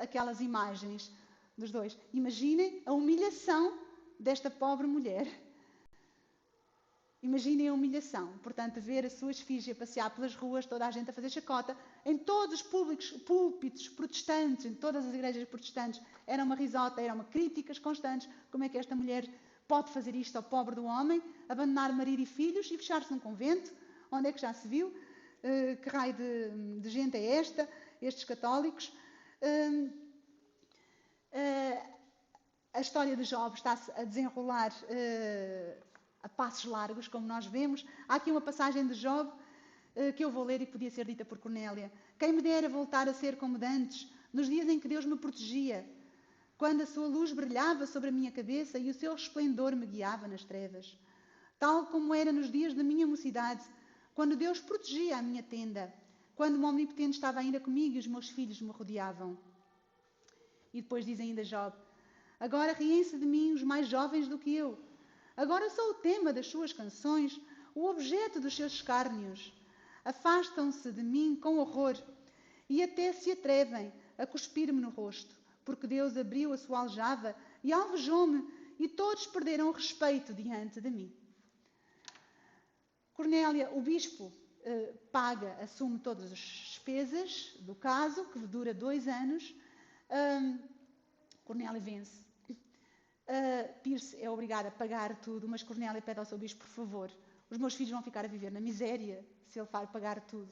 aquelas imagens dos dois. Imaginem a humilhação desta pobre mulher. Imaginem a humilhação, portanto, ver a sua efígie a passear pelas ruas, toda a gente a fazer chacota, em todos os púlpitos protestantes, em todas as igrejas protestantes, era uma risota, eram críticas constantes. Como é que esta mulher pode fazer isto ao pobre do homem, abandonar marido e filhos e fechar-se num convento? Onde é que já se viu? Que raio de gente é esta? Estes católicos? A história de Job está-se a desenrolar a passos largos, como nós vemos. Há aqui uma passagem de Job que eu vou ler e que podia ser dita por Cornélia. Quem me dera voltar a ser como de antes, nos dias em que Deus me protegia, quando a sua luz brilhava sobre a minha cabeça e o seu resplendor me guiava nas trevas. Tal como era nos dias da minha mocidade, quando Deus protegia a minha tenda, quando o Omnipotente estava ainda comigo e os meus filhos me rodeavam. E depois diz ainda Job: agora riem-se de mim os mais jovens do que eu. Agora sou o tema das suas canções, o objeto dos seus escárnios. Afastam-se de mim com horror e até se atrevem a cuspir-me no rosto, porque Deus abriu a sua aljava e alvejou-me e todos perderam o respeito diante de mim. Cornélia, o bispo, assume todas as despesas do caso, que dura 2 anos. Cornélia vence. Pierce é obrigado a pagar tudo, mas Cornélia pede ao seu bispo, por favor, os meus filhos vão ficar a viver na miséria se ele vai pagar tudo.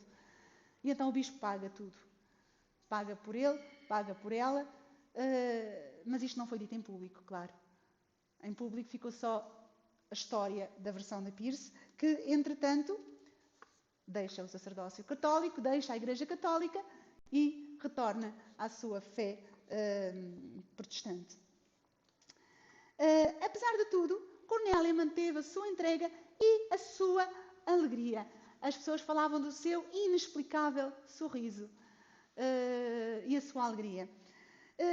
E então o bispo paga tudo. Paga por ele, paga por ela, mas isto não foi dito em público, claro. Em público ficou só a história da versão de Pierce, que, entretanto, deixa o sacerdócio católico, deixa a Igreja Católica e retorna à sua fé protestante. Apesar de tudo, Cornélia manteve a sua entrega e a sua alegria. As pessoas falavam do seu inexplicável sorriso e a sua alegria.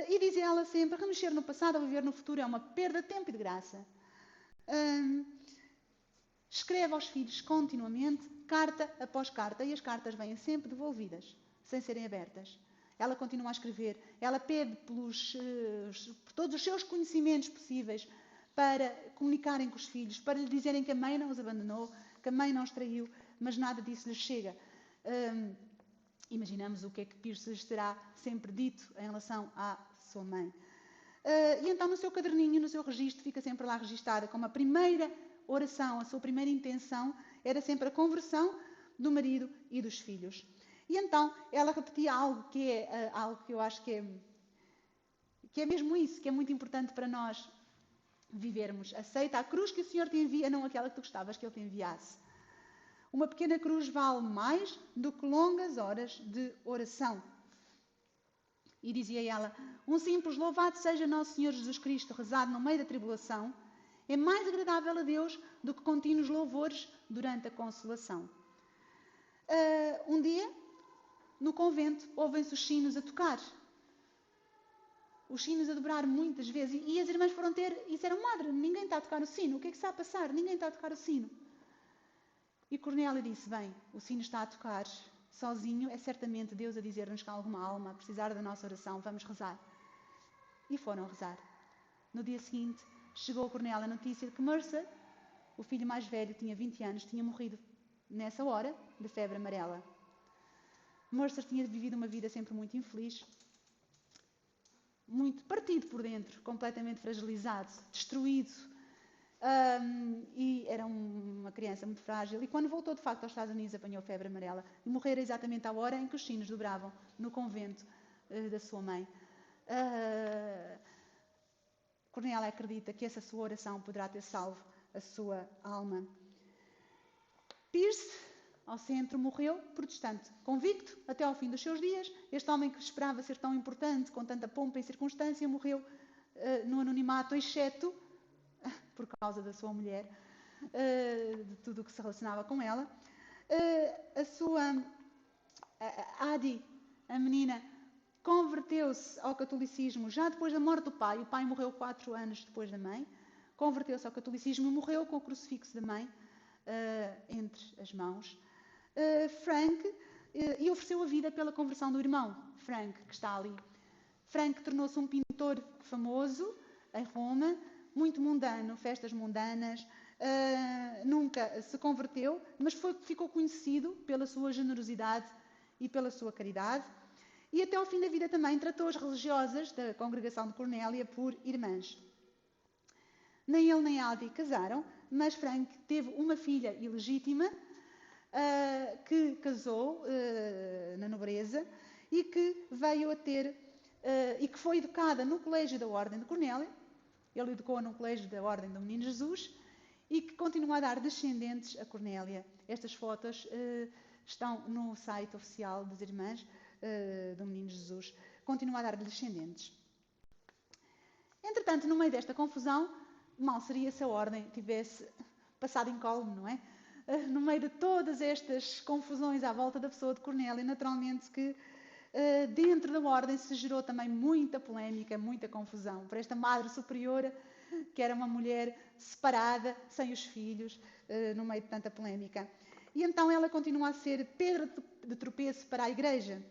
E dizia ela sempre, remexer no passado ou viver no futuro é uma perda de tempo e de graça. Escreve aos filhos continuamente, carta após carta, e as cartas vêm sempre devolvidas, sem serem abertas. Ela continua a escrever, ela pede por todos os seus conhecimentos possíveis para comunicarem com os filhos, para lhe dizerem que a mãe não os abandonou, que a mãe não os traiu, mas nada disso lhes chega. Imaginamos o que é que Pierce lhes terá sempre dito em relação à sua mãe. E então no seu caderninho, no seu registro, fica sempre lá registada como a primeira oração, a sua primeira intenção era sempre a conversão do marido e dos filhos. E então ela repetia algo que eu acho que é mesmo isso, que é muito importante para nós vivermos. Aceita a cruz que o Senhor te envia, não aquela que tu gostavas que Ele te enviasse. Uma pequena cruz vale mais do que longas horas de oração. E dizia ela, um simples louvado seja Nosso Senhor Jesus Cristo, rezado no meio da tribulação, é mais agradável a Deus do que contínuos louvores durante a consolação. Um dia, no convento, ouvem-se os sinos a tocar. Os sinos a dobrar muitas vezes. E as irmãs foram ter e disseram, madre, ninguém está a tocar o sino. O que é que está a passar? Ninguém está a tocar o sino. E Cornélia disse, bem, o sino está a tocar sozinho. É certamente Deus a dizer-nos que há alguma alma a precisar da nossa oração. Vamos rezar. E foram rezar. No dia seguinte, chegou a Cornélia a notícia de que Mercer, o filho mais velho, tinha 20 anos, tinha morrido nessa hora de febre amarela. Mercer tinha vivido uma vida sempre muito infeliz, muito partido por dentro, completamente fragilizado, destruído, e era uma criança muito frágil. E quando voltou de facto aos Estados Unidos apanhou febre amarela e morrera exatamente à hora em que os sinos dobravam no convento da sua mãe. Cornélia acredita que essa sua oração poderá ter salvo a sua alma. Pierce, ao centro, morreu protestante, convicto até ao fim dos seus dias. Este homem que esperava ser tão importante, com tanta pompa e circunstância, morreu no anonimato, exceto por causa da sua mulher, de tudo o que se relacionava com ela. A Adi, a menina, converteu-se ao catolicismo já depois da morte do pai. O pai morreu 4 anos depois da mãe. Converteu-se ao catolicismo e morreu com o crucifixo da mãe entre as mãos. Frank, e ofereceu a vida pela conversão do irmão, Frank, que está ali. Frank tornou-se um pintor famoso em Roma, muito mundano, festas mundanas, nunca se converteu, mas ficou conhecido pela sua generosidade e pela sua caridade. E até ao fim da vida também tratou as religiosas da congregação de Cornélia por irmãs. Nem ele nem Adi casaram, mas Frank teve uma filha ilegítima que casou na nobreza e que veio a ter e que foi educada no colégio da Ordem de Cornélia. Ele educou no colégio da Ordem do Menino Jesus e que continua a dar descendentes a Cornélia. Estas fotos estão no site oficial das Irmãs do Menino Jesus. Continua a dar descendentes. Entretanto, no meio desta confusão, mal seria se a Ordem tivesse passado incólume, não é? No meio de todas estas confusões à volta da pessoa de Cornélia, naturalmente que dentro da Ordem se gerou também muita polémica, muita confusão. Para esta Madre Superiora, que era uma mulher separada, sem os filhos, no meio de tanta polémica. E então ela continua a ser pedra de tropeço para a Igreja,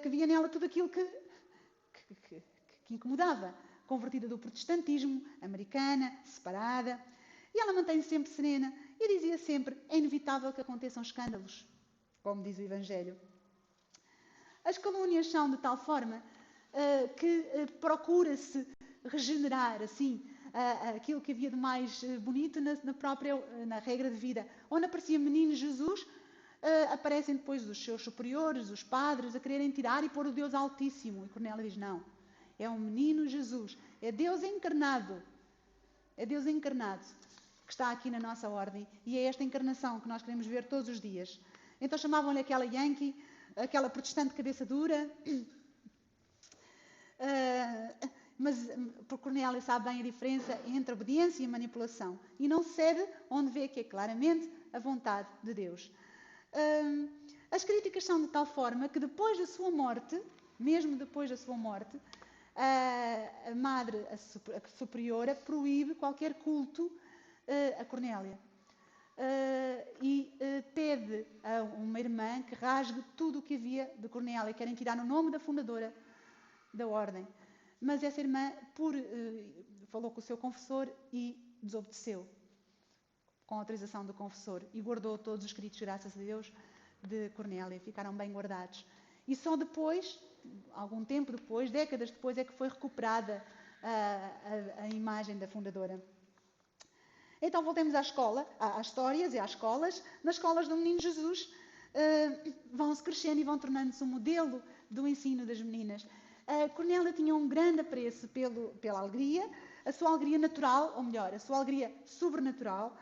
que via nela tudo aquilo que incomodava. Convertida do protestantismo, americana, separada. E ela mantém-se sempre serena e dizia sempre: é inevitável que aconteçam escândalos, como diz o Evangelho. As calúnias são de tal forma que procura-se regenerar assim aquilo que havia de mais bonito na regra de vida. Onde aparecia menino Jesus, aparecem depois os seus superiores, os padres, a quererem tirar e pôr o Deus Altíssimo. E Cornélia diz: não, é um menino Jesus, é Deus encarnado. É Deus encarnado que está aqui na nossa ordem, e é esta encarnação que nós queremos ver todos os dias. Então chamavam-lhe aquela Yankee, aquela protestante de cabeça dura, mas por Cornélia sabe bem a diferença entre obediência e manipulação, e não cede onde vê que é claramente a vontade de Deus. As críticas são de tal forma que depois da sua morte, mesmo depois da sua morte, a madre, a superiora, proíbe qualquer culto a Cornélia e pede a uma irmã que rasgue tudo o que havia de Cornélia. Querem tirar o nome da fundadora da ordem. Mas essa irmã falou com o seu confessor e desobedeceu, com a autorização do confessor, e guardou todos os escritos, graças a Deus, de Cornélia. Ficaram bem guardados. E só depois, algum tempo depois, décadas depois, é que foi recuperada a imagem da fundadora. Então voltemos à escola, às histórias e às escolas. Nas escolas do Menino Jesus vão-se crescendo e vão tornando-se um modelo do ensino das meninas. Cornélia tinha um grande apreço pela alegria, a sua alegria natural, ou melhor, a sua alegria sobrenatural,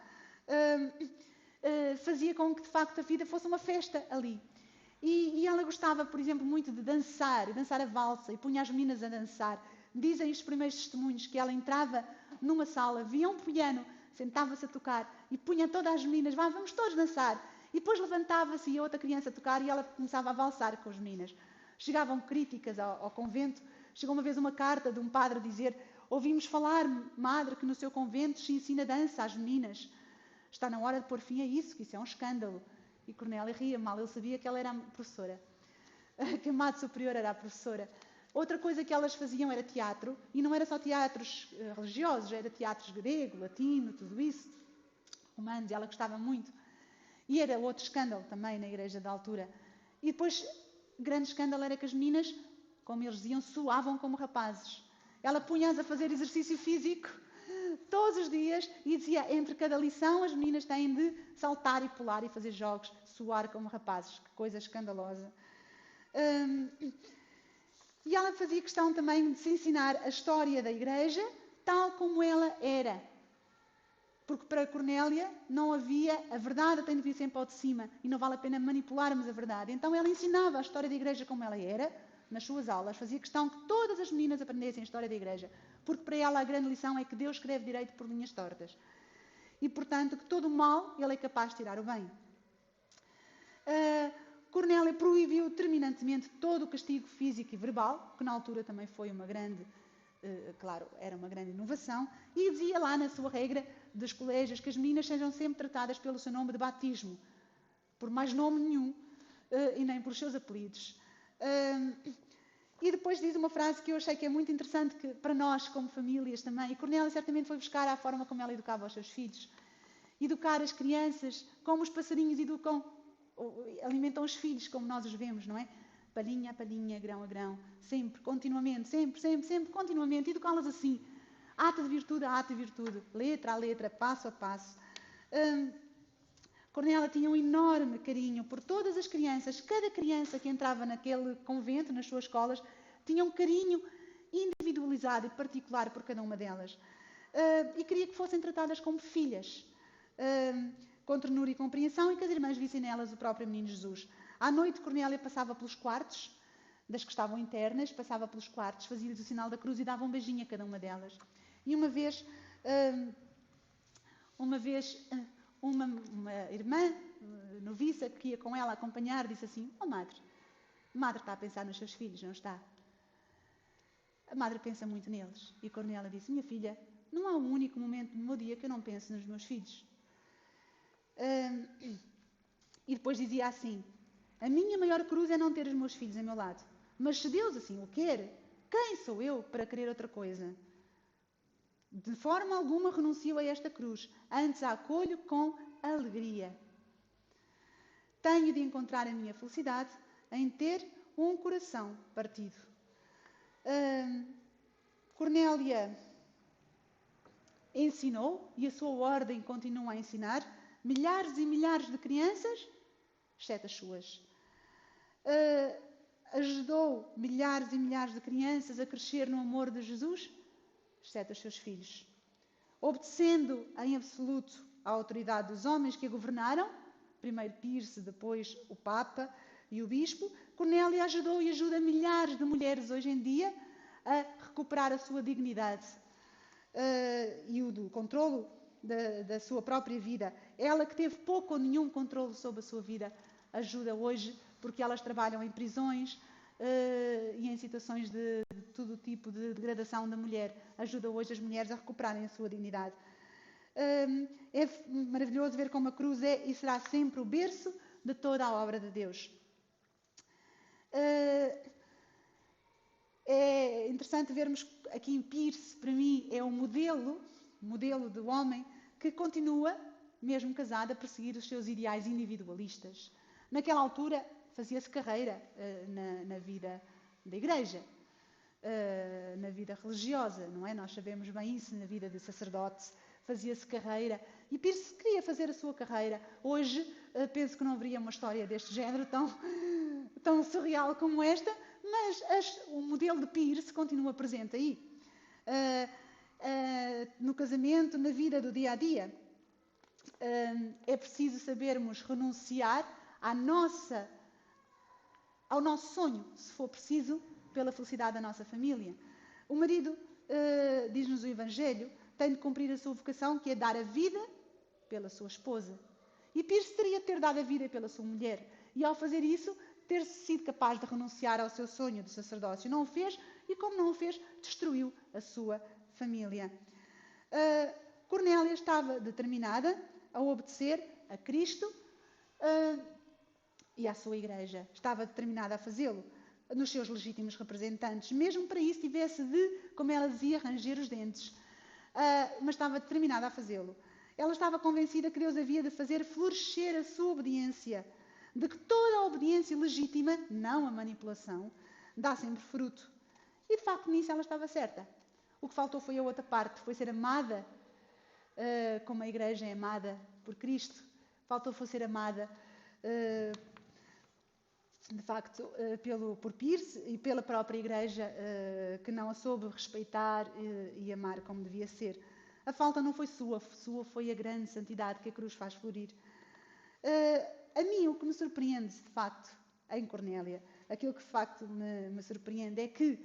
fazia com que de facto a vida fosse uma festa ali. E ela gostava, por exemplo, muito de dançar a valsa, e punha as meninas a dançar. Dizem os primeiros testemunhos que ela entrava numa sala, via um piano, sentava-se a tocar e punha todas as meninas: vamos todos dançar. E depois levantava-se e outra criança a tocar, e ela começava a valsar com as meninas. Chegavam críticas ao convento. Chegou uma vez uma carta de um padre a dizer: ouvimos falar, madre, que no seu convento se ensina dança às meninas. Está na hora de pôr fim a isso, que isso é um escândalo. E Cornélia ria mal, ele sabia que ela era a professora, que a madre superior era a professora. Outra coisa que elas faziam era teatro, e não era só teatros religiosos, era teatros grego, latino, tudo isso, romanos, e ela gostava muito. E era outro escândalo também na igreja da altura. E depois, grande escândalo era que as meninas, como eles diziam, suavam como rapazes. Ela punha-as a fazer exercício físico todos os dias e dizia: entre cada lição as meninas têm de saltar e pular e fazer jogos, suar como rapazes. Que coisa escandalosa. E ela fazia questão também de se ensinar a história da igreja tal como ela era. Porque para Cornélia não havia, a verdade tem de vir sempre ao de cima, e não vale a pena manipularmos a verdade. Então ela ensinava a história da igreja como ela era, nas suas aulas, fazia questão que todas as meninas aprendessem a história da igreja, porque para ela a grande lição é que Deus escreve direito por linhas tortas. E, portanto, que todo o mal ele é capaz de tirar o bem. Cornélia proibiu terminantemente todo o castigo físico e verbal, que na altura também foi uma grande, claro, era uma grande inovação, e dizia lá na sua regra dos colégios que as meninas sejam sempre tratadas pelo seu nome de batismo, por mais nome nenhum, e nem por seus apelidos. E depois diz uma frase que eu achei que é muito interessante, que para nós como famílias também, e Cornélia certamente foi buscar a forma como ela educava os seus filhos. Educar as crianças como os passarinhos alimentam os filhos, como nós os vemos, não é? Palhinha a palhinha, grão a grão, sempre, continuamente, sempre, continuamente, educá-las assim, ato de virtude a ato de virtude, letra a letra, passo a passo. Cornélia tinha um enorme carinho por todas as crianças. Cada criança que entrava naquele convento, nas suas escolas, tinha um carinho individualizado e particular por cada uma delas. E queria que fossem tratadas como filhas, com ternura e compreensão, e que as irmãs vissem nelas o próprio menino Jesus. À noite, Cornélia passava pelos quartos, das que estavam internas, passava pelos quartos, fazia-lhes o sinal da cruz e dava um beijinho a cada uma delas. E uma vez uma irmã noviça que ia com ela acompanhar disse assim: madre está a pensar nos seus filhos, não está? A madre pensa muito neles. E Cornélia disse: minha filha, não há um único momento do meu dia que eu não pense nos meus filhos. E depois dizia assim: a minha maior cruz é não ter os meus filhos ao meu lado, mas se Deus assim o quer, quem sou eu para querer outra coisa? De forma alguma renuncio a esta cruz, antes a acolho com alegria. Tenho de encontrar a minha felicidade em ter um coração partido. Cornélia ensinou, e a sua ordem continua a ensinar, milhares e milhares de crianças, exceto as suas. Ajudou milhares e milhares de crianças a crescer no amor de Jesus, exceto os seus filhos. Obedecendo em absoluto à autoridade dos homens que a governaram, primeiro Pierce, depois o Papa e o Bispo, Cornélia ajudou e ajuda milhares de mulheres hoje em dia a recuperar a sua dignidade e o do controlo da sua própria vida. Ela que teve pouco ou nenhum controlo sobre a sua vida, ajuda hoje, porque elas trabalham em prisões e em situações de todo tipo de degradação da mulher. Ajuda hoje as mulheres a recuperarem a sua dignidade. É maravilhoso ver como a cruz é e será sempre o berço de toda a obra de Deus. É interessante vermos aqui em Pierce, para mim, é um modelo do homem que continua, mesmo casado, a perseguir os seus ideais individualistas. Naquela altura, fazia-se carreira na vida da igreja, na vida religiosa, não é? Nós sabemos bem isso, na vida de sacerdote, fazia-se carreira. E Pierce queria fazer a sua carreira. Hoje, penso que não haveria uma história deste género tão surreal como esta, mas o modelo de Pierce continua presente aí. No casamento, na vida do dia a dia. É preciso sabermos renunciar ao nosso sonho, se for preciso, pela felicidade da nossa família. O marido, diz-nos o Evangelho, tem de cumprir a sua vocação, que é dar a vida pela sua esposa. E Pierce teria de ter dado a vida pela sua mulher. E ao fazer isso, ter sido capaz de renunciar ao seu sonho de sacerdócio. Não o fez, e como não o fez, destruiu a sua família. Cornélia estava determinada a obedecer a Cristo e à sua igreja. Estava determinada a fazê-lo nos seus legítimos representantes. Mesmo para isso tivesse de, como ela dizia, ranger os dentes. Mas estava determinada a fazê-lo. Ela estava convencida que Deus havia de fazer florescer a sua obediência, de que toda a obediência legítima, não a manipulação, dá sempre fruto. E de facto nisso ela estava certa. O que faltou foi a outra parte, foi ser amada como a igreja é amada por Cristo. Faltou foi ser amada de facto por Pierce e pela própria igreja que não a soube respeitar e amar como devia ser. A falta não foi sua foi a grande santidade que a cruz faz florir. A mim o que me surpreende de facto em Cornélia, aquilo que de facto me surpreende é que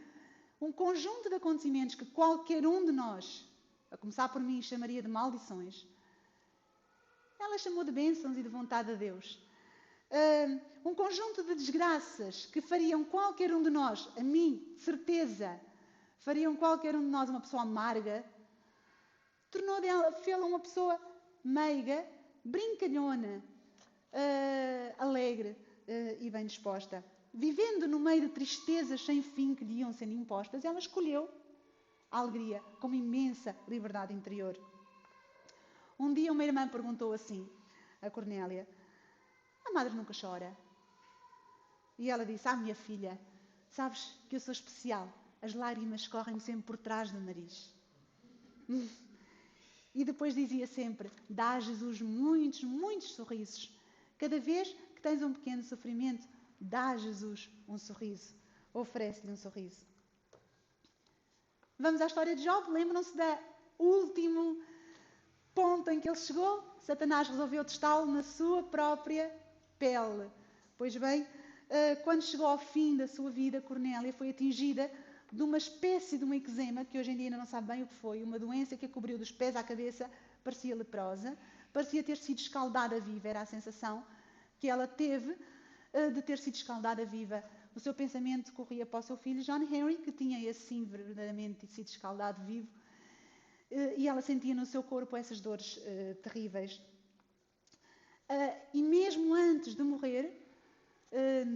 um conjunto de acontecimentos que qualquer um de nós, a começar por mim, chamaria de maldições, ela chamou de bênçãos e de vontade de Deus. Um conjunto de desgraças que fariam qualquer um de nós, a mim, certeza, fariam qualquer um de nós uma pessoa amarga, fê-la uma pessoa meiga, brincalhona, alegre e bem disposta. Vivendo no meio de tristezas sem fim que lhe iam sendo impostas, ela escolheu a alegria como imensa liberdade interior. Um dia uma irmã perguntou assim a Cornélia: a madre nunca chora? E ela disse: minha filha, sabes que eu sou especial, as lágrimas correm sempre por trás do nariz. E depois dizia sempre: dá a Jesus muitos, muitos sorrisos. Cada vez que tens um pequeno sofrimento, dá a Jesus um sorriso. Oferece-lhe um sorriso. Vamos à história de Job. Lembram-se do último ponto em que ele chegou? Satanás resolveu testá-lo na sua própria pele. Pois bem, quando chegou ao fim da sua vida, Cornélia foi atingida de uma espécie de um eczema, que hoje em dia ainda não sabe bem o que foi, uma doença que a cobriu dos pés à cabeça, parecia leprosa, parecia ter sido escaldada viva, era a sensação que ela teve de ter sido escaldada viva. O seu pensamento corria para o seu filho John Henry, que tinha assim verdadeiramente sido escaldado vivo, e ela sentia no seu corpo essas dores terríveis. E mesmo antes de morrer,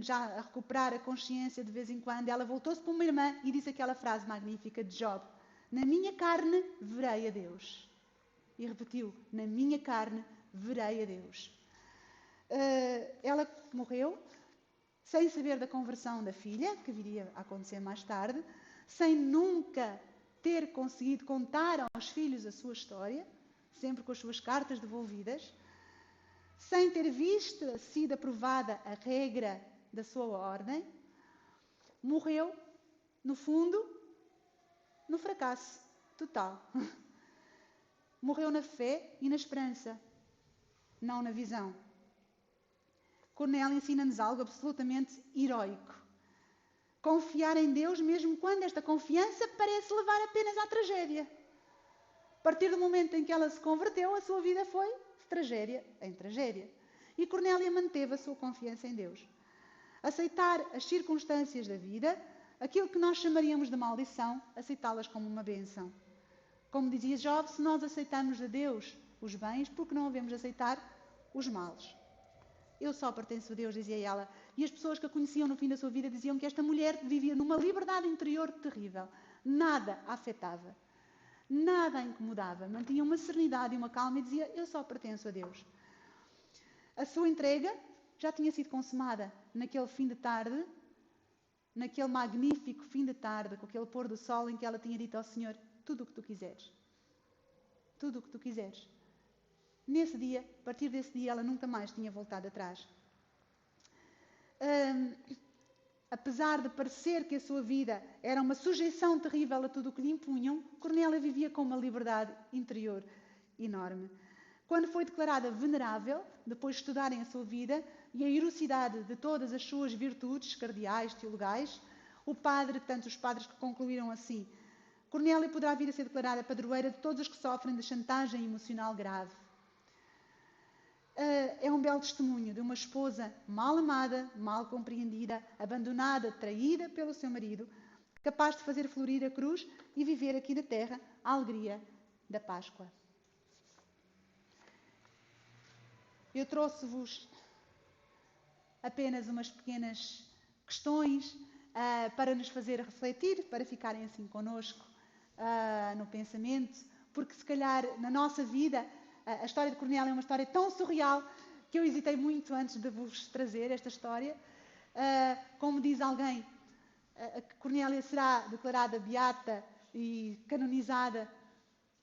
já a recuperar a consciência de vez em quando, ela voltou-se para uma irmã e disse aquela frase magnífica de Job: na minha carne verei a Deus. E repetiu: na minha carne verei a Deus. Ela morreu sem saber da conversão da filha, que viria a acontecer mais tarde, sem nunca ter conseguido contar aos filhos a sua história, sempre com as suas cartas devolvidas, sem ter sido aprovada a regra da sua ordem, morreu, no fundo, no fracasso total. Morreu na fé e na esperança, não na visão. Cornélia ensina-nos algo absolutamente heroico. Confiar em Deus mesmo quando esta confiança parece levar apenas à tragédia. A partir do momento em que ela se converteu, a sua vida foi de tragédia em tragédia. E Cornélia manteve a sua confiança em Deus. Aceitar as circunstâncias da vida, aquilo que nós chamaríamos de maldição, aceitá-las como uma bênção. Como dizia Job, se nós aceitamos a Deus os bens, por que não devemos aceitar os males? Eu só pertenço a Deus, dizia ela. E as pessoas que a conheciam no fim da sua vida diziam que esta mulher vivia numa liberdade interior terrível. Nada a afetava. Nada a incomodava. Mantinha uma serenidade e uma calma e dizia, eu só pertenço a Deus. A sua entrega já tinha sido consumada naquele fim de tarde, naquele magnífico fim de tarde, com aquele pôr do sol em que ela tinha dito ao Senhor, tudo o que tu quiseres. Tudo o que tu quiseres. Nesse dia, a partir desse dia, ela nunca mais tinha voltado atrás. Apesar de parecer que a sua vida era uma sujeição terrível a tudo o que lhe impunham, Cornélia vivia com uma liberdade interior enorme. Quando foi declarada venerável, depois de estudarem a sua vida e a heroicidade de todas as suas virtudes cardeais, teologais, tanto os padres que concluíram assim, Cornélia poderá vir a ser declarada padroeira de todos os que sofrem de chantagem emocional grave. É um belo testemunho de uma esposa mal amada, mal compreendida, abandonada, traída pelo seu marido, capaz de fazer florir a cruz e viver aqui na terra a alegria da Páscoa. Eu trouxe-vos apenas umas pequenas questões para nos fazer refletir, para ficarem assim connosco no pensamento, porque se calhar na nossa vida a história de Cornélia é uma história tão surreal que eu hesitei muito antes de vos trazer esta história. Como diz alguém, Cornélia será declarada beata e canonizada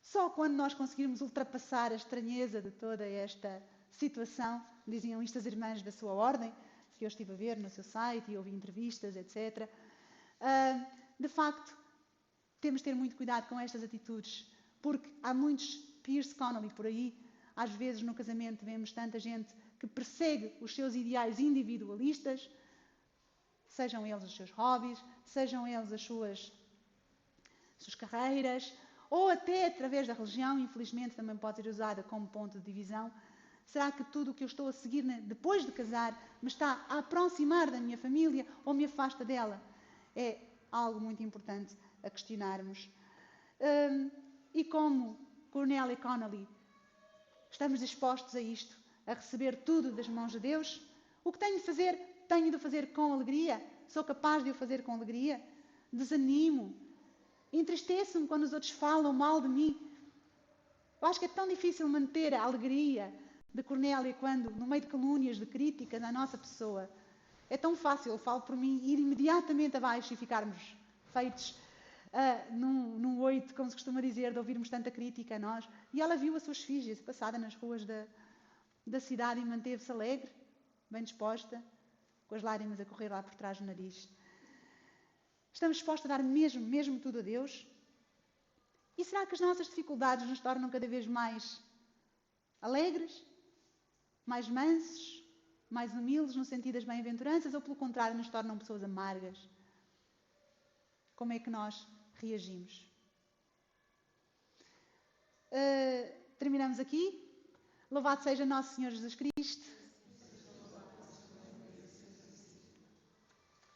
só quando nós conseguirmos ultrapassar a estranheza de toda esta situação. Diziam isto as irmãs da sua ordem, que eu estive a ver no seu site e ouvi entrevistas, etc. De facto, temos de ter muito cuidado com estas atitudes, porque há muitos Pierce Connolly por aí. Às vezes no casamento vemos tanta gente que persegue os seus ideais individualistas, sejam eles os seus hobbies, sejam eles as suas carreiras, ou até através da religião, infelizmente também pode ser usada como ponto de divisão. Será que tudo o que eu estou a seguir depois de casar me está a aproximar da minha família ou me afasta dela? É algo muito importante a questionarmos. E como Cornélia Connolly, estamos dispostos a isto, a receber tudo das mãos de Deus? O que tenho de fazer? Tenho de fazer com alegria? Sou capaz de o fazer com alegria? Desanimo? Entristeço-me quando os outros falam mal de mim? Eu acho que é tão difícil manter a alegria de Cornélia quando, no meio de calúnias, de crítica na nossa pessoa, é tão fácil, eu falo por mim, ir imediatamente abaixo e ficarmos feitos num 8, como se costuma dizer, de ouvirmos tanta crítica a nós. E ela viu a sua esfinge passada nas ruas da cidade e manteve-se alegre, bem disposta, com as lágrimas a correr lá por trás do nariz. Estamos dispostos a dar mesmo tudo a Deus? E será que as nossas dificuldades nos tornam cada vez mais alegres, mais mansos, mais humildes no sentido das bem-aventuranças, ou pelo contrário nos tornam pessoas amargas? Como é que nós reagimos? Terminamos aqui. Louvado seja nosso Senhor Jesus Cristo.